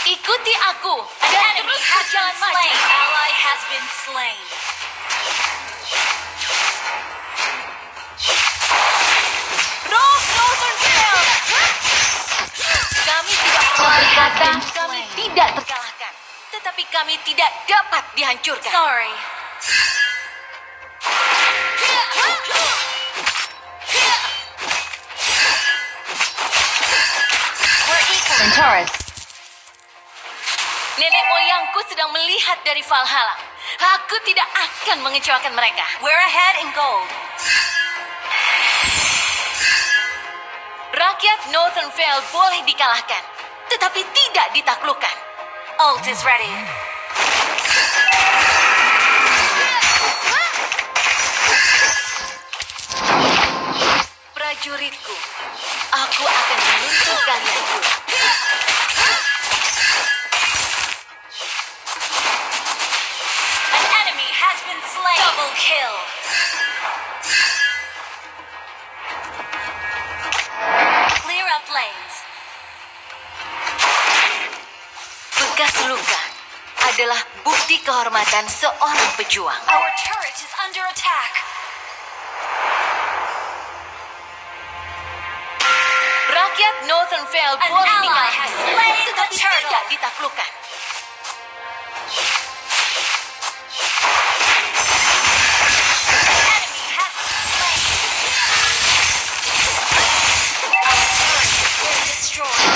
Ikuti aku An dan enemy terus has been berjalan maju. slain. Ally has been slain. Roll Northern Vale. Kami tidak pernah berkata kami tidak terkalahkan, tetapi kami tidak dapat dihancurkan. Sorry. We're equal in Taurus. Nenek moyangku sedang melihat dari Valhalla. Aku tidak akan mengecewakan mereka. We're ahead in gold. Rakyat Northern Vale boleh dikalahkan, tetapi tidak ditaklukkan. Ult is ready. Prajuritku, aku akan menuntun kalian pulang. An enemy has been slain. Double kill. Clear up lanes. Bekas luka adalah bukti kehormatan seorang pejuang. Our turret is under attack. Rakyat Northern Vale An boleh ally dikalahkan, has slain the tetapi turtle. tidak ditaklukkan. Enemy has been slain. Our turret has been destroyed.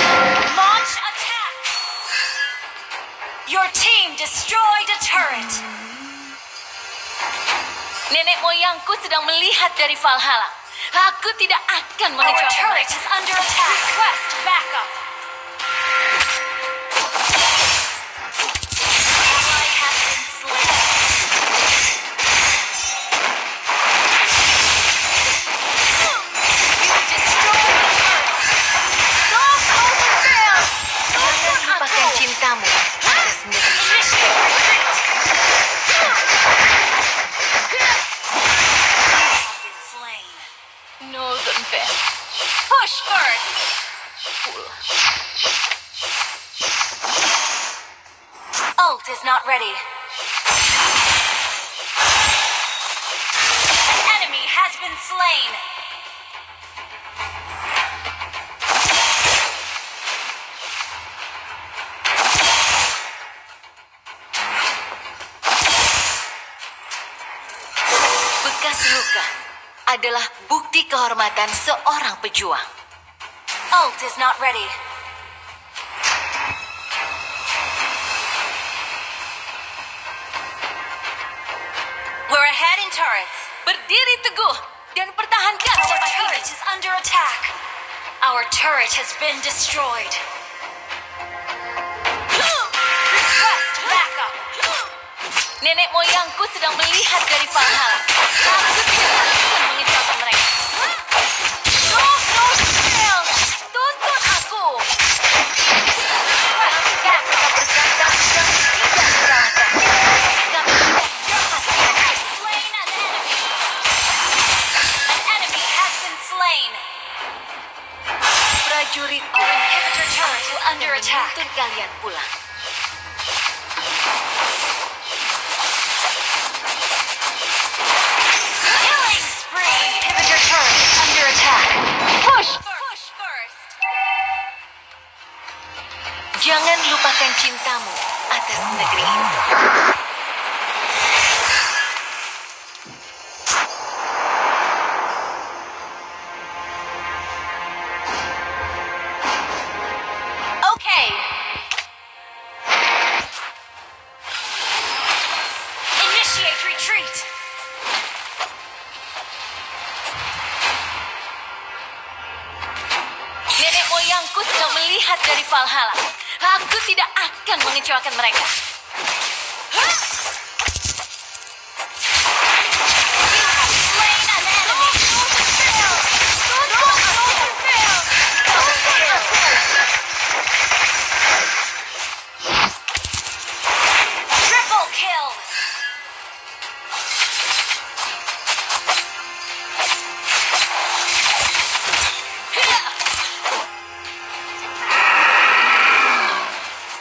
Launch attack. Your team destroyed a turret. Nenek moyangku sedang melihat dari Valhalla. Aku tidak akan Our mengecewakan turret mereka. is under attack. Request backup. Ally has been slain. Jangan lupakan cintamu atas negeri. Initiate retreat. Have been slain. Northern Vale. Push first. Ult is not ready. An enemy has been slain. Bekas luka adalah bukti kehormatan seorang pejuang. Ult is not ready. We're ahead in turrets. Berdiri teguh dan pertahankan Our tempat ini. turret is under attack. Our turret has been destroyed. Request backup. Nenek moyangku sedang melihat dari Valhalla. Aku tidak akan mengecewakan mereka. Northern Vale, tuntun aku. Kami tidak pernah berkata dan tidak terangkan. Kami tidak jahat. Slain an enemy. An enemy has been slain. Prajurit Our inhibitor turret is under attack. menuntun kalian pulang. Killing spree. Inhibitor turret is under attack. Push first. Jangan lupakan cintamu atas negeri ini. Okay. Initiate retreat. Nenek moyangku sedang melihat dari Valhalla. Aku tidak akan mengecewakan mereka. Slain an enemy. Triple kill.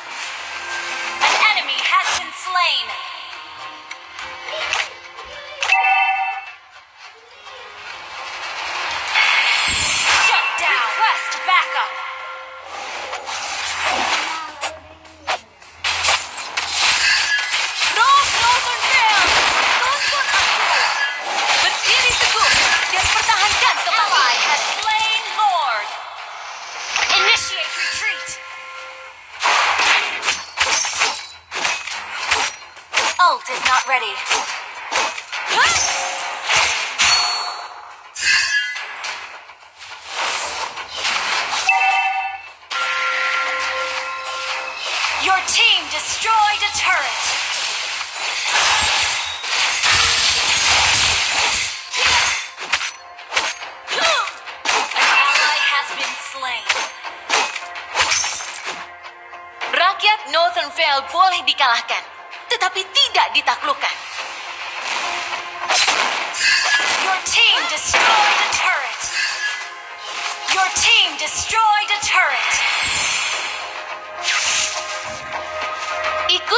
An enemy has been slain. Shut down. Request backup. Northern Vale, tuntun aku. Berdiri teguh dan pertahankan Ally tempat. has slain Lord. Initiate retreat. Ult is not ready. Your team destroyed a turret. An ally has been slain. Rakyat Northern Vale boleh dikalahkan, tetapi tidak ditaklukkan. Your team destroyed a turret. Your team destroyed a turret.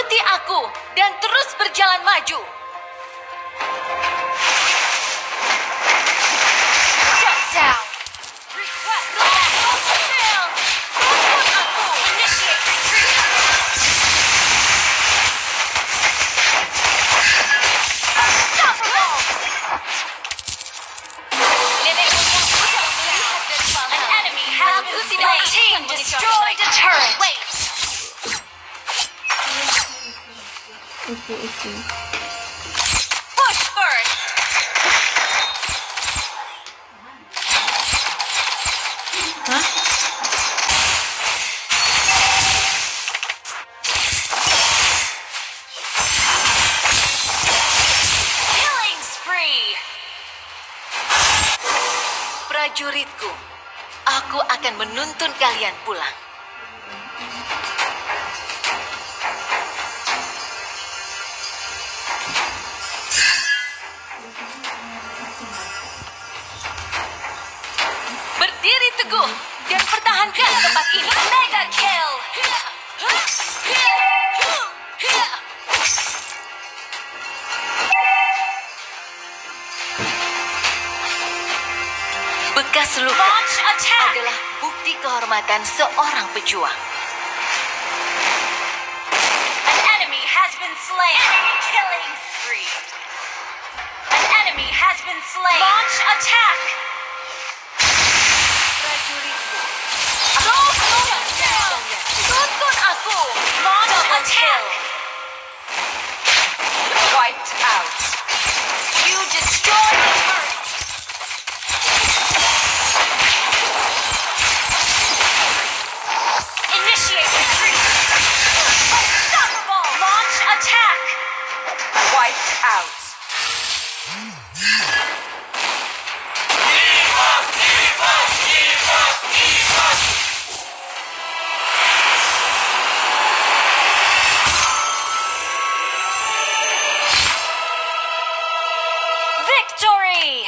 Ikuti aku dan terus berjalan maju. Shut down. Request fail. Tuntun aku. Initiate retreat. Unstoppable. Nenek moyangku telah melihat dari bawah. An enemy has Aku been tidak slain. team destroyed a turret. Wait. Oke. Push first. Hah? Killing spree. Prajuritku, aku akan menuntun kalian pulang. Berdiri teguh dan pertahankan tempat ini. Mega kill. Bekas luka Launch attack. adalah bukti kehormatan seorang pejuang. An enemy has been slain. Enemy killing spree. An enemy has been slain. Launch attack. Prajuritku, tuntun aku. Launch Double attack. kill. Wiped out. You destroyed the turret. Initiate retreat. Unstoppable. Launch attack. Wiped out. Victory.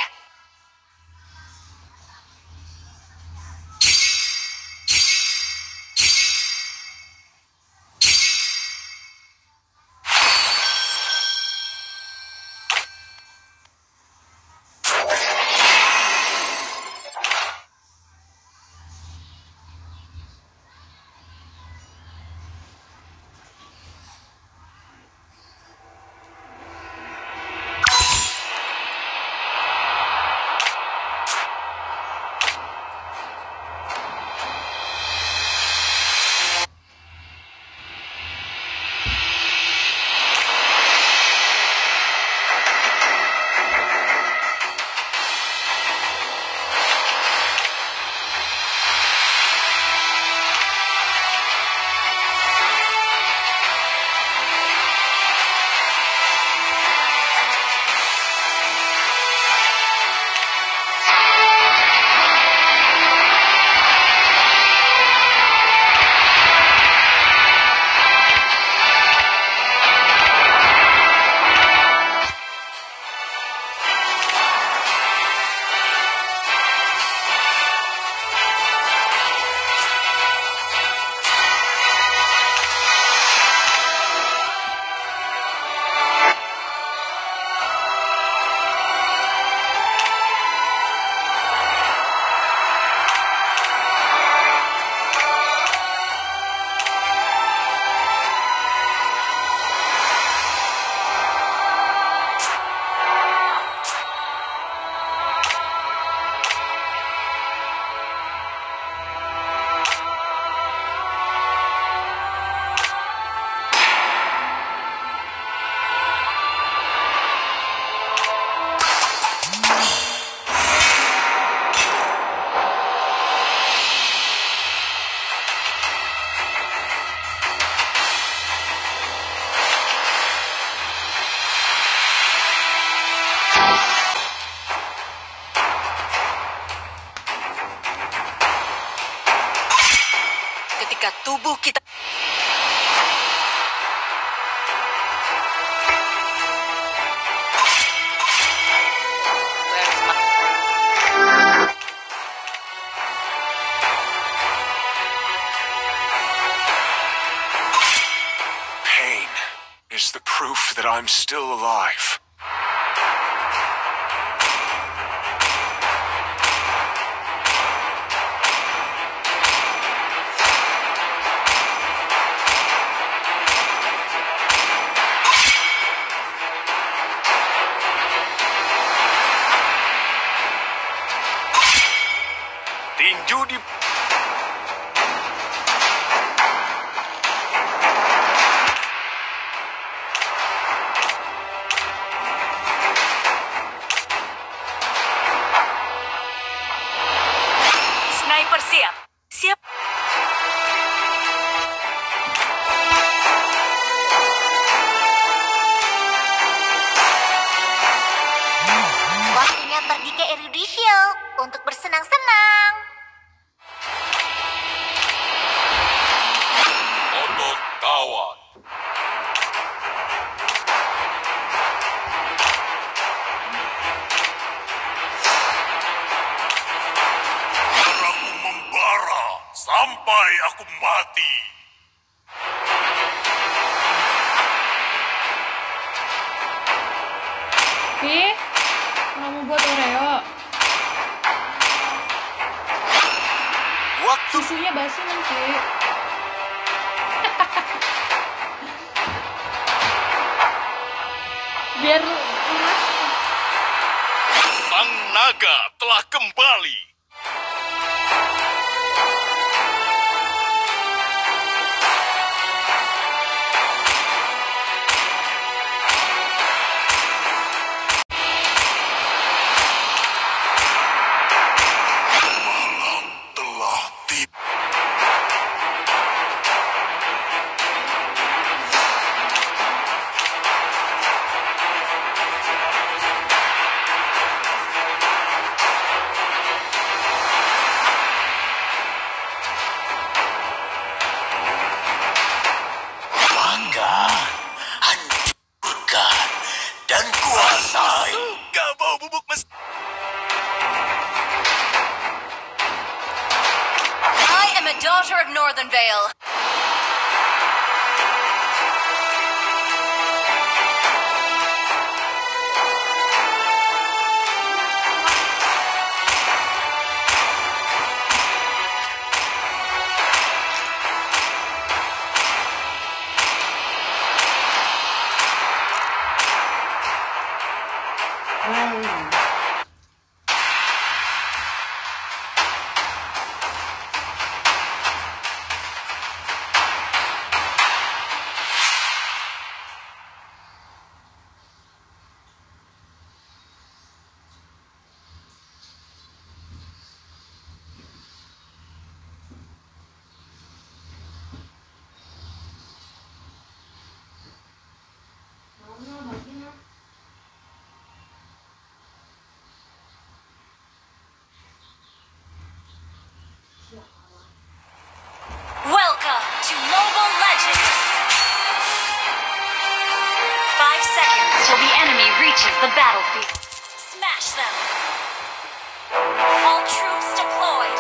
Ketika tubuh kita Where's my- Pain I'm still alive. Tinju di... Sniper siap. Siap. Waktunya pergi ke Eruditio untuk bersenang-senang. Otot kawan. Darahku membara sampai aku mati. Ih, nggak mau buat Oreo. Waktu Susunya basi nanti. Biar lunas. sang naga telah kembali. Malam telah tiba. Maka hancurkan dan kuasai. Gak bau bubuk mesin. I am a daughter of Northern Vale. Welcome to Mobile Legends! 5 seconds till the enemy reaches the battlefield. Smash them! All troops deployed.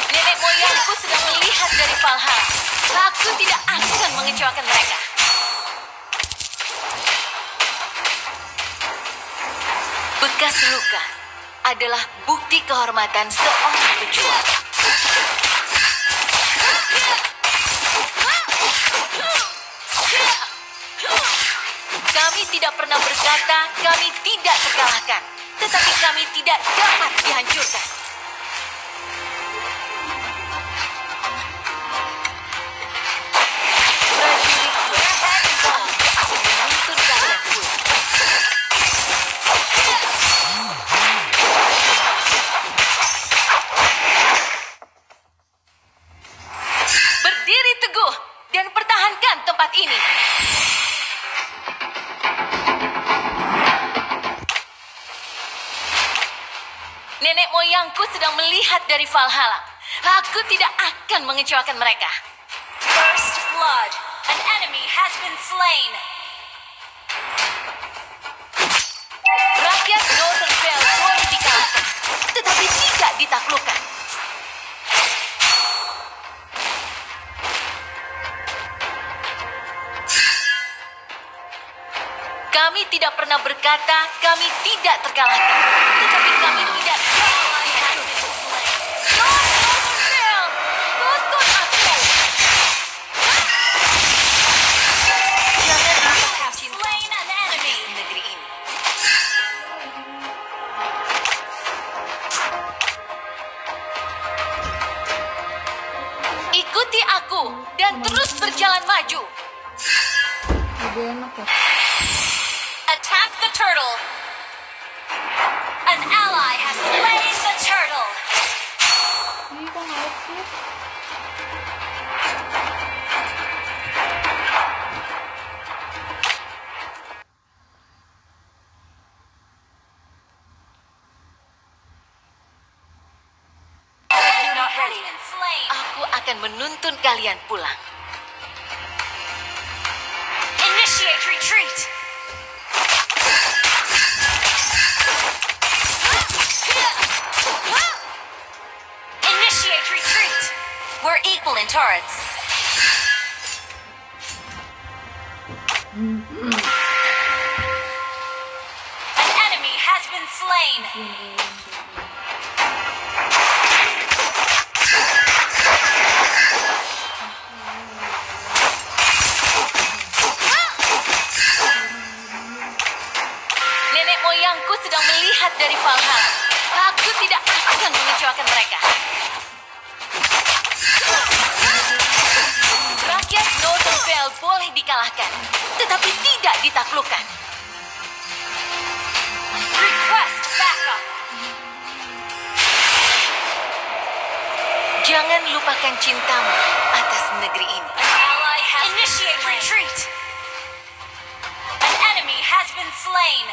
Nenek moyangku sedang melihat dari Valhalla. Aku tidak akan mengecewakan mereka. Bekas luka adalah bukti kehormatan seorang pejuang. Kami tidak pernah berkata kami tidak terkalahkan, tetapi kami tidak dapat dihancurkan. Prajurit berhenti akan menuntun kalian pulang. Berdiri teguh dan pertahankan tempat ini. Nenek moyangku sedang melihat dari Valhalla. Aku tidak akan mengecewakan mereka. First blood. An enemy has been slain. Rakyat Northernvale boleh dikalahkan, tetapi tidak ditaklukkan. Kami tidak pernah berkata kami tidak terkalahkan, tetapi kami tidak ally has been slain. Lord Northernvale, tuntun aku. Jangan You lupakan have cinta slain an enemy. negeri ini. Ikuti aku dan terus berjalan maju. Lebih enak ya. Attack the turtle. An ally has slain the turtle. Ini kok nggak sih? Not ready. Slain. Aku akan menuntun kalian pulang. Initiate retreat. Initiate retreat. We're equal in turrets. An enemy has been slain. Nenek moyangku sedang melihat dari Valhalla. Aku tidak akan mengecewakan mereka. Rakyat Northernvale boleh dikalahkan, tetapi tidak ditaklukkan. Request backup. Jangan lupakan cintamu atas negeri ini. An ally has initiate retreat. An enemy has been slain.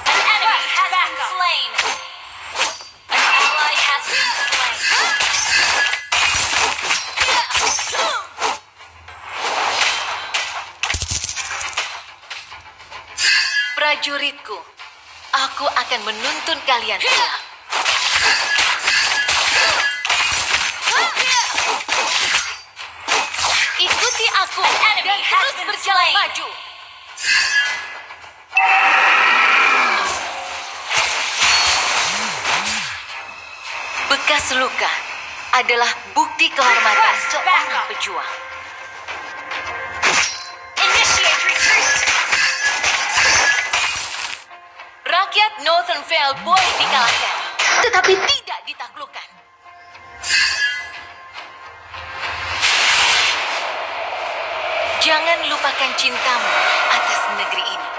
An enemy has been slain. An ally has been slain. Prajuritku, aku akan menuntun kalian pulang. Ikuti aku dan terus berjalan maju. Bekas luka adalah bukti kehormatan seorang pejuang. Initiate retreat. Rakyat Northernvale boleh dikalahkan, tetapi tidak ditaklukkan. Jangan lupakan cintamu atas negeri ini.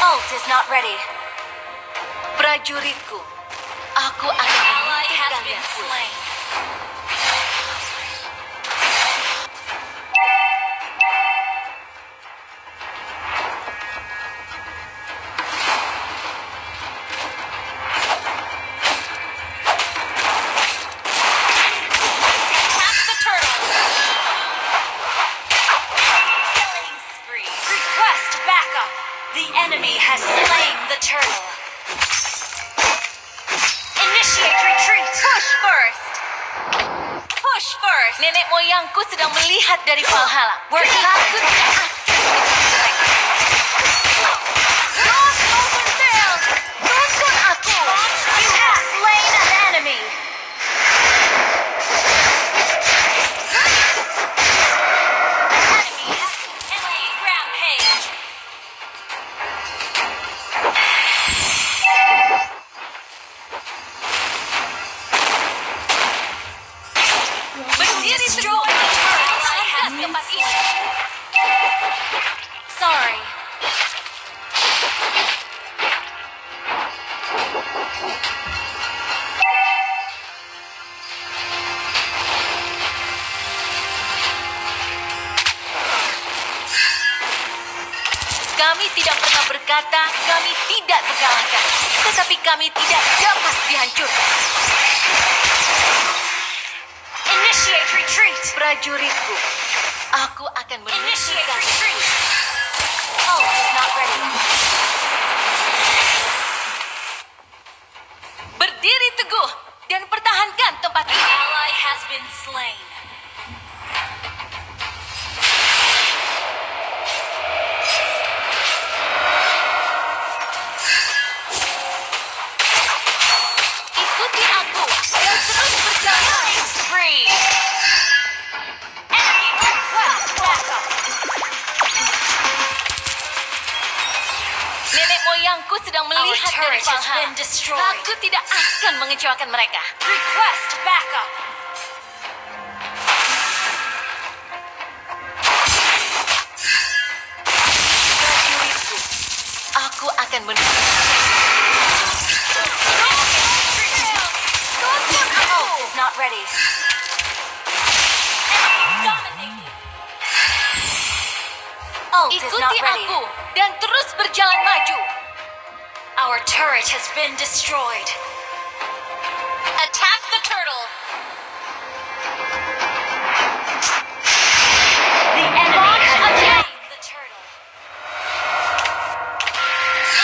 Ult is not ready. Prajuritku, aku akan Ally menuntun has kalian been pulang. slain. Attack the turtle. Killing spree. Request backup. The enemy has slain the turtle. Initiate retreat. Push first. Push first. Nenek moyangku sedang melihat dari Valhalla. Aku tidak akan mereka. Lord Northernvale, tuntun aku. You have slain an enemy. Enemy has slain. Rampage. Berdiri Destroy teguh. the turret. Ally has Angkat been tempat ini. slain. Sorry. Kami tidak pernah berkata kami tidak terkalahkan, tetapi kami tidak dapat dihancurkan. Initiate retreat. Prajuritku, aku akan Initiate menunjukkan. retreat. Ult is not ready. Berdiri teguh dan pertahankan tempat An ini. ally has been slain. Ikuti aku dan terus berjalan. Spree. Enemy request backup. Nenek moyangku sedang melihat dari turret has Valhalla. been destroyed. Aku tidak akan mengecewakan mereka. Request backup. Prajuritku, aku akan Ult is not ready. Enemy dominated. Ult is not Ikuti ready. aku dan terus berjalan maju. Our turret has been destroyed. Attack the turtle. The enemy has slain the turtle.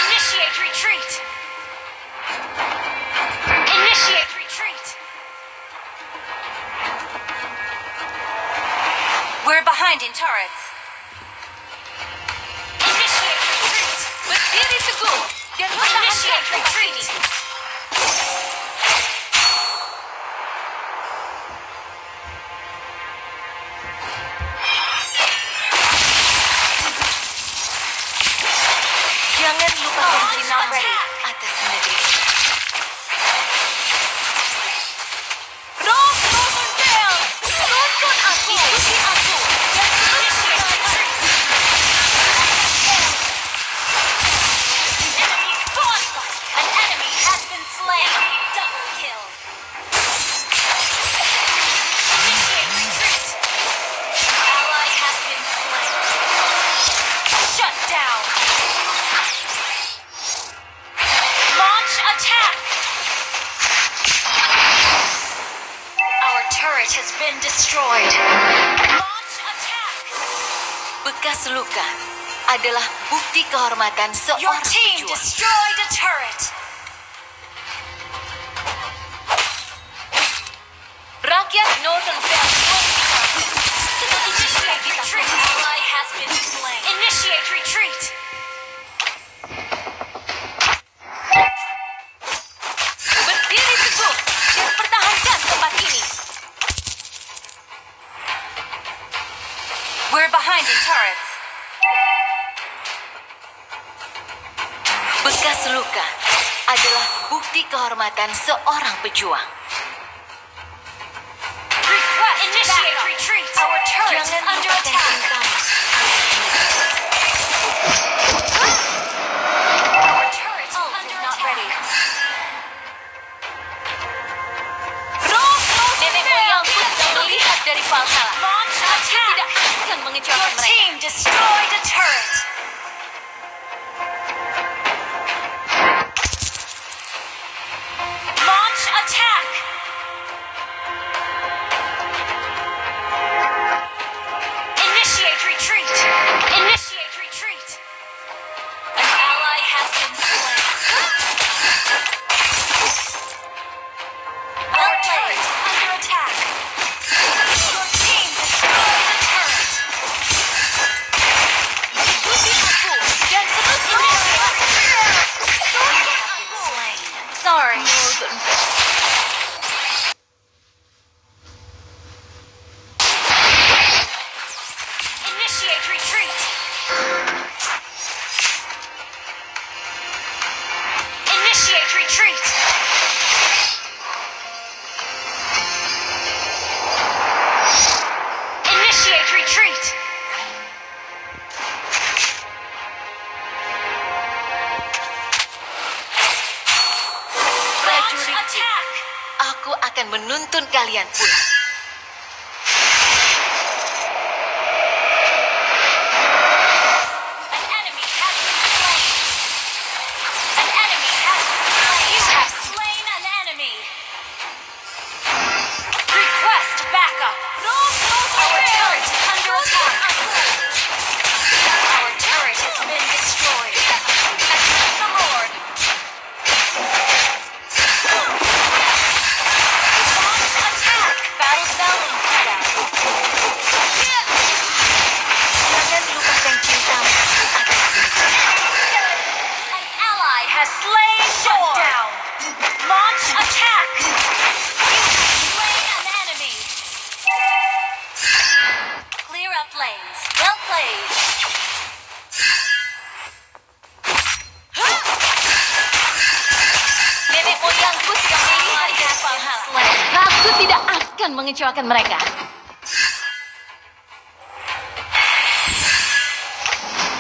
Initiate retreat. Initiate retreat. We're behind in turrets. Initiate retreat. Berdiri teguh dan pertahankan Initiate tempat retreat. ini. Jangan lupakan Oh, cintamu attack. atas negeri. Rock Rosendale, tuntun aku, ikuti aku, dan terus berjalan maju. Enemy godlike. An enemy has been slain. Double kill. Initiate retreat. Ally has been slain. Shut down. Launch attack. Our turret has been destroyed. Launch attack. Bekas luka adalah bukti kehormatan Your seorang team pejuang. destroyed a turret. Rakyat Northern Vale tetapi jika Initiate kita retreat. Ally has been slain. Initiate retreat. berdiri teguh dan pertahankan tempat ini. We're behind in turrets. Bekas luka adalah bukti kehormatan seorang pejuang. Request initiate retreat. Our turret is Jangan under lupakan attack. cintamu. Our turret is under attack. Nenek moyangku sedang melihat dari Valhalla. Launch Aku attack. tidak akan mengecewakan Your mereka. team destroyed a turret. Launch attack. Initiate retreat. Initiate retreat. An ally has been slain. Our turret is under attack. Your team destroyed the turret. Ikuti aku dan terus Slain. Sorry. Initiate retreat. Initiate retreat. Initiate retreat. Launch prajurit. attack. Aku akan menuntun kalian pulang. An enemy has mengecewakan mereka.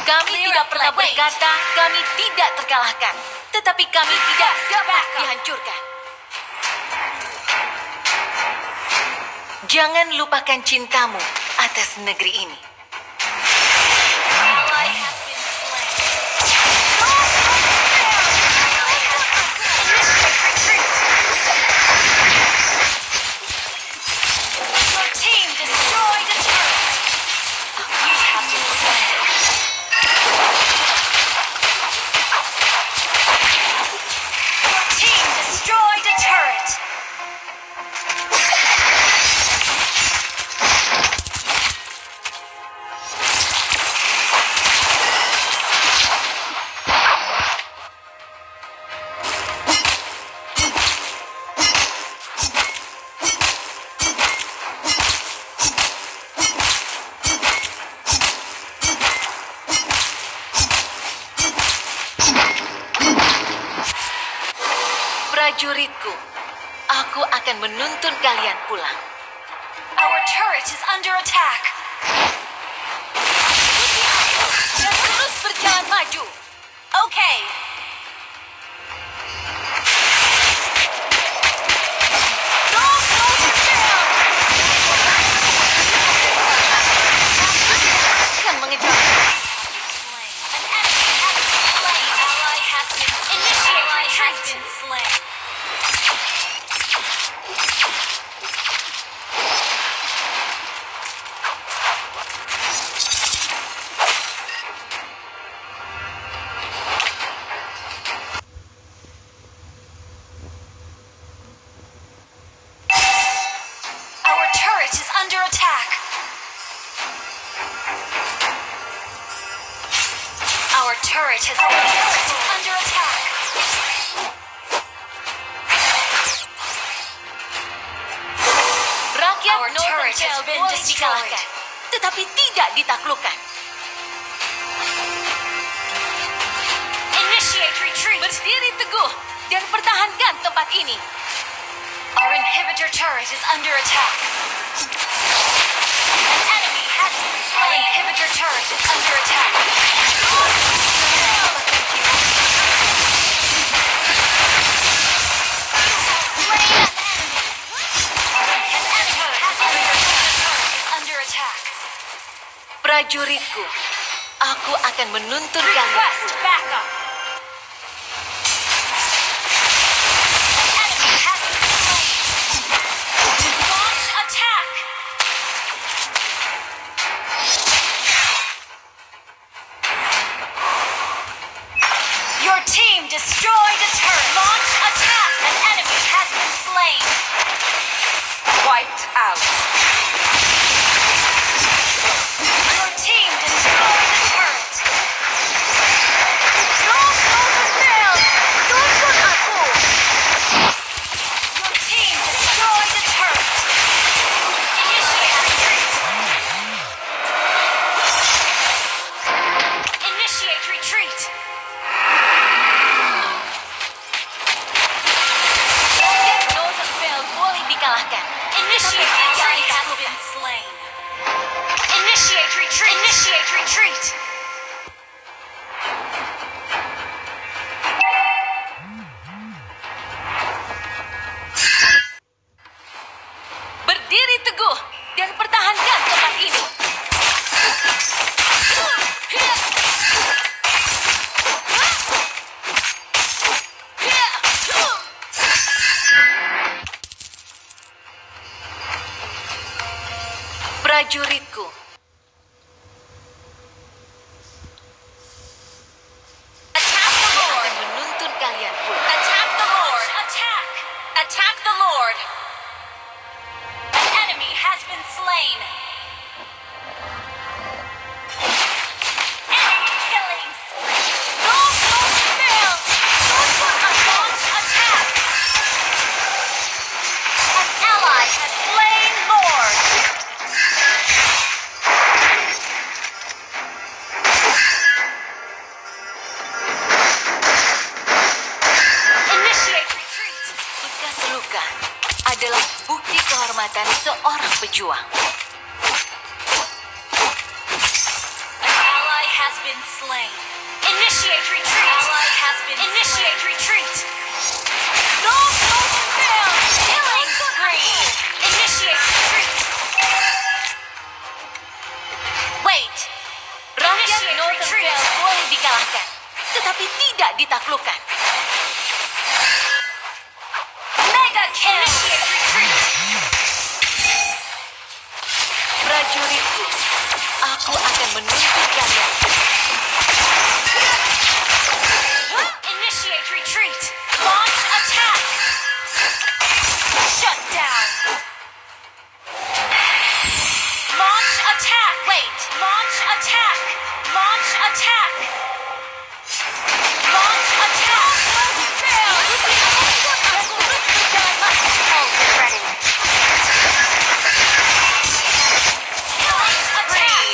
Kami tidak pernah berkata kami tidak terkalahkan, tetapi kami tidak dapat dihancurkan. Jangan lupakan cintamu atas negeri ini. Ally has been slain. Your team destroyed a turret. You have been slain. Your team destroyed a turret. Prajuritku, aku akan menuntun kalian pulang. Our turret is under attack. Dan terus berjalan maju. Okay. Yang mengecewakan. An enemy has been slain. Ally has been initiated. Ally has been slain. Our turret is under attack. Our turret has been under attack. Rakyat Our Northern turret has Vale been boleh destroyed. dikalahkan, tetapi tidak ditaklukkan. Initiate retreat. Berdiri teguh dan pertahankan tempat ini. Our inhibitor turret is under attack. An enemy has been slain. Our inhibitor turret is under attack. Under attack. Prajuritku, aku akan menuntun kalian Request pulang. backup. An enemy has been slain. Launch attack. Your team destroyed a turret. Launch attack. An enemy has been slain. Wiped out. Your team destroyed a turret. Tuntun aku. Your team destroyed a turret. Initiate retreat. Initiate retreat. Rakyat Northern Vale boleh dikalahkan. Initiate retreat has been slain. Initiate retreat. Initiate retreat. Berdiri teguh dan pertahankan tempat ini. Prajuritku, Attack the akan Lord. menuntun kalian pulang. Attack the Lord. Attack. Attack the Lord. An enemy has been slain. Enemy killing spree. Launch attack. An ally has slain Lord. kekuatan seorang pejuang. An ally has been slain. Initiate retreat. Ally has been Initiate retreat. North Northern Vale. Killing spree. Initiate retreat. Wait, rakyat Northern Vale boleh dikalahkan, tetapi tidak ditaklukkan. Mega kill. Initiate retreat. Prajuritku, aku akan menuntut kalian. Initiate retreat. Launch attack. Shut down. Launch attack. Wait. Launch attack. Launch attack. Launch attack. Fail. Killing spree.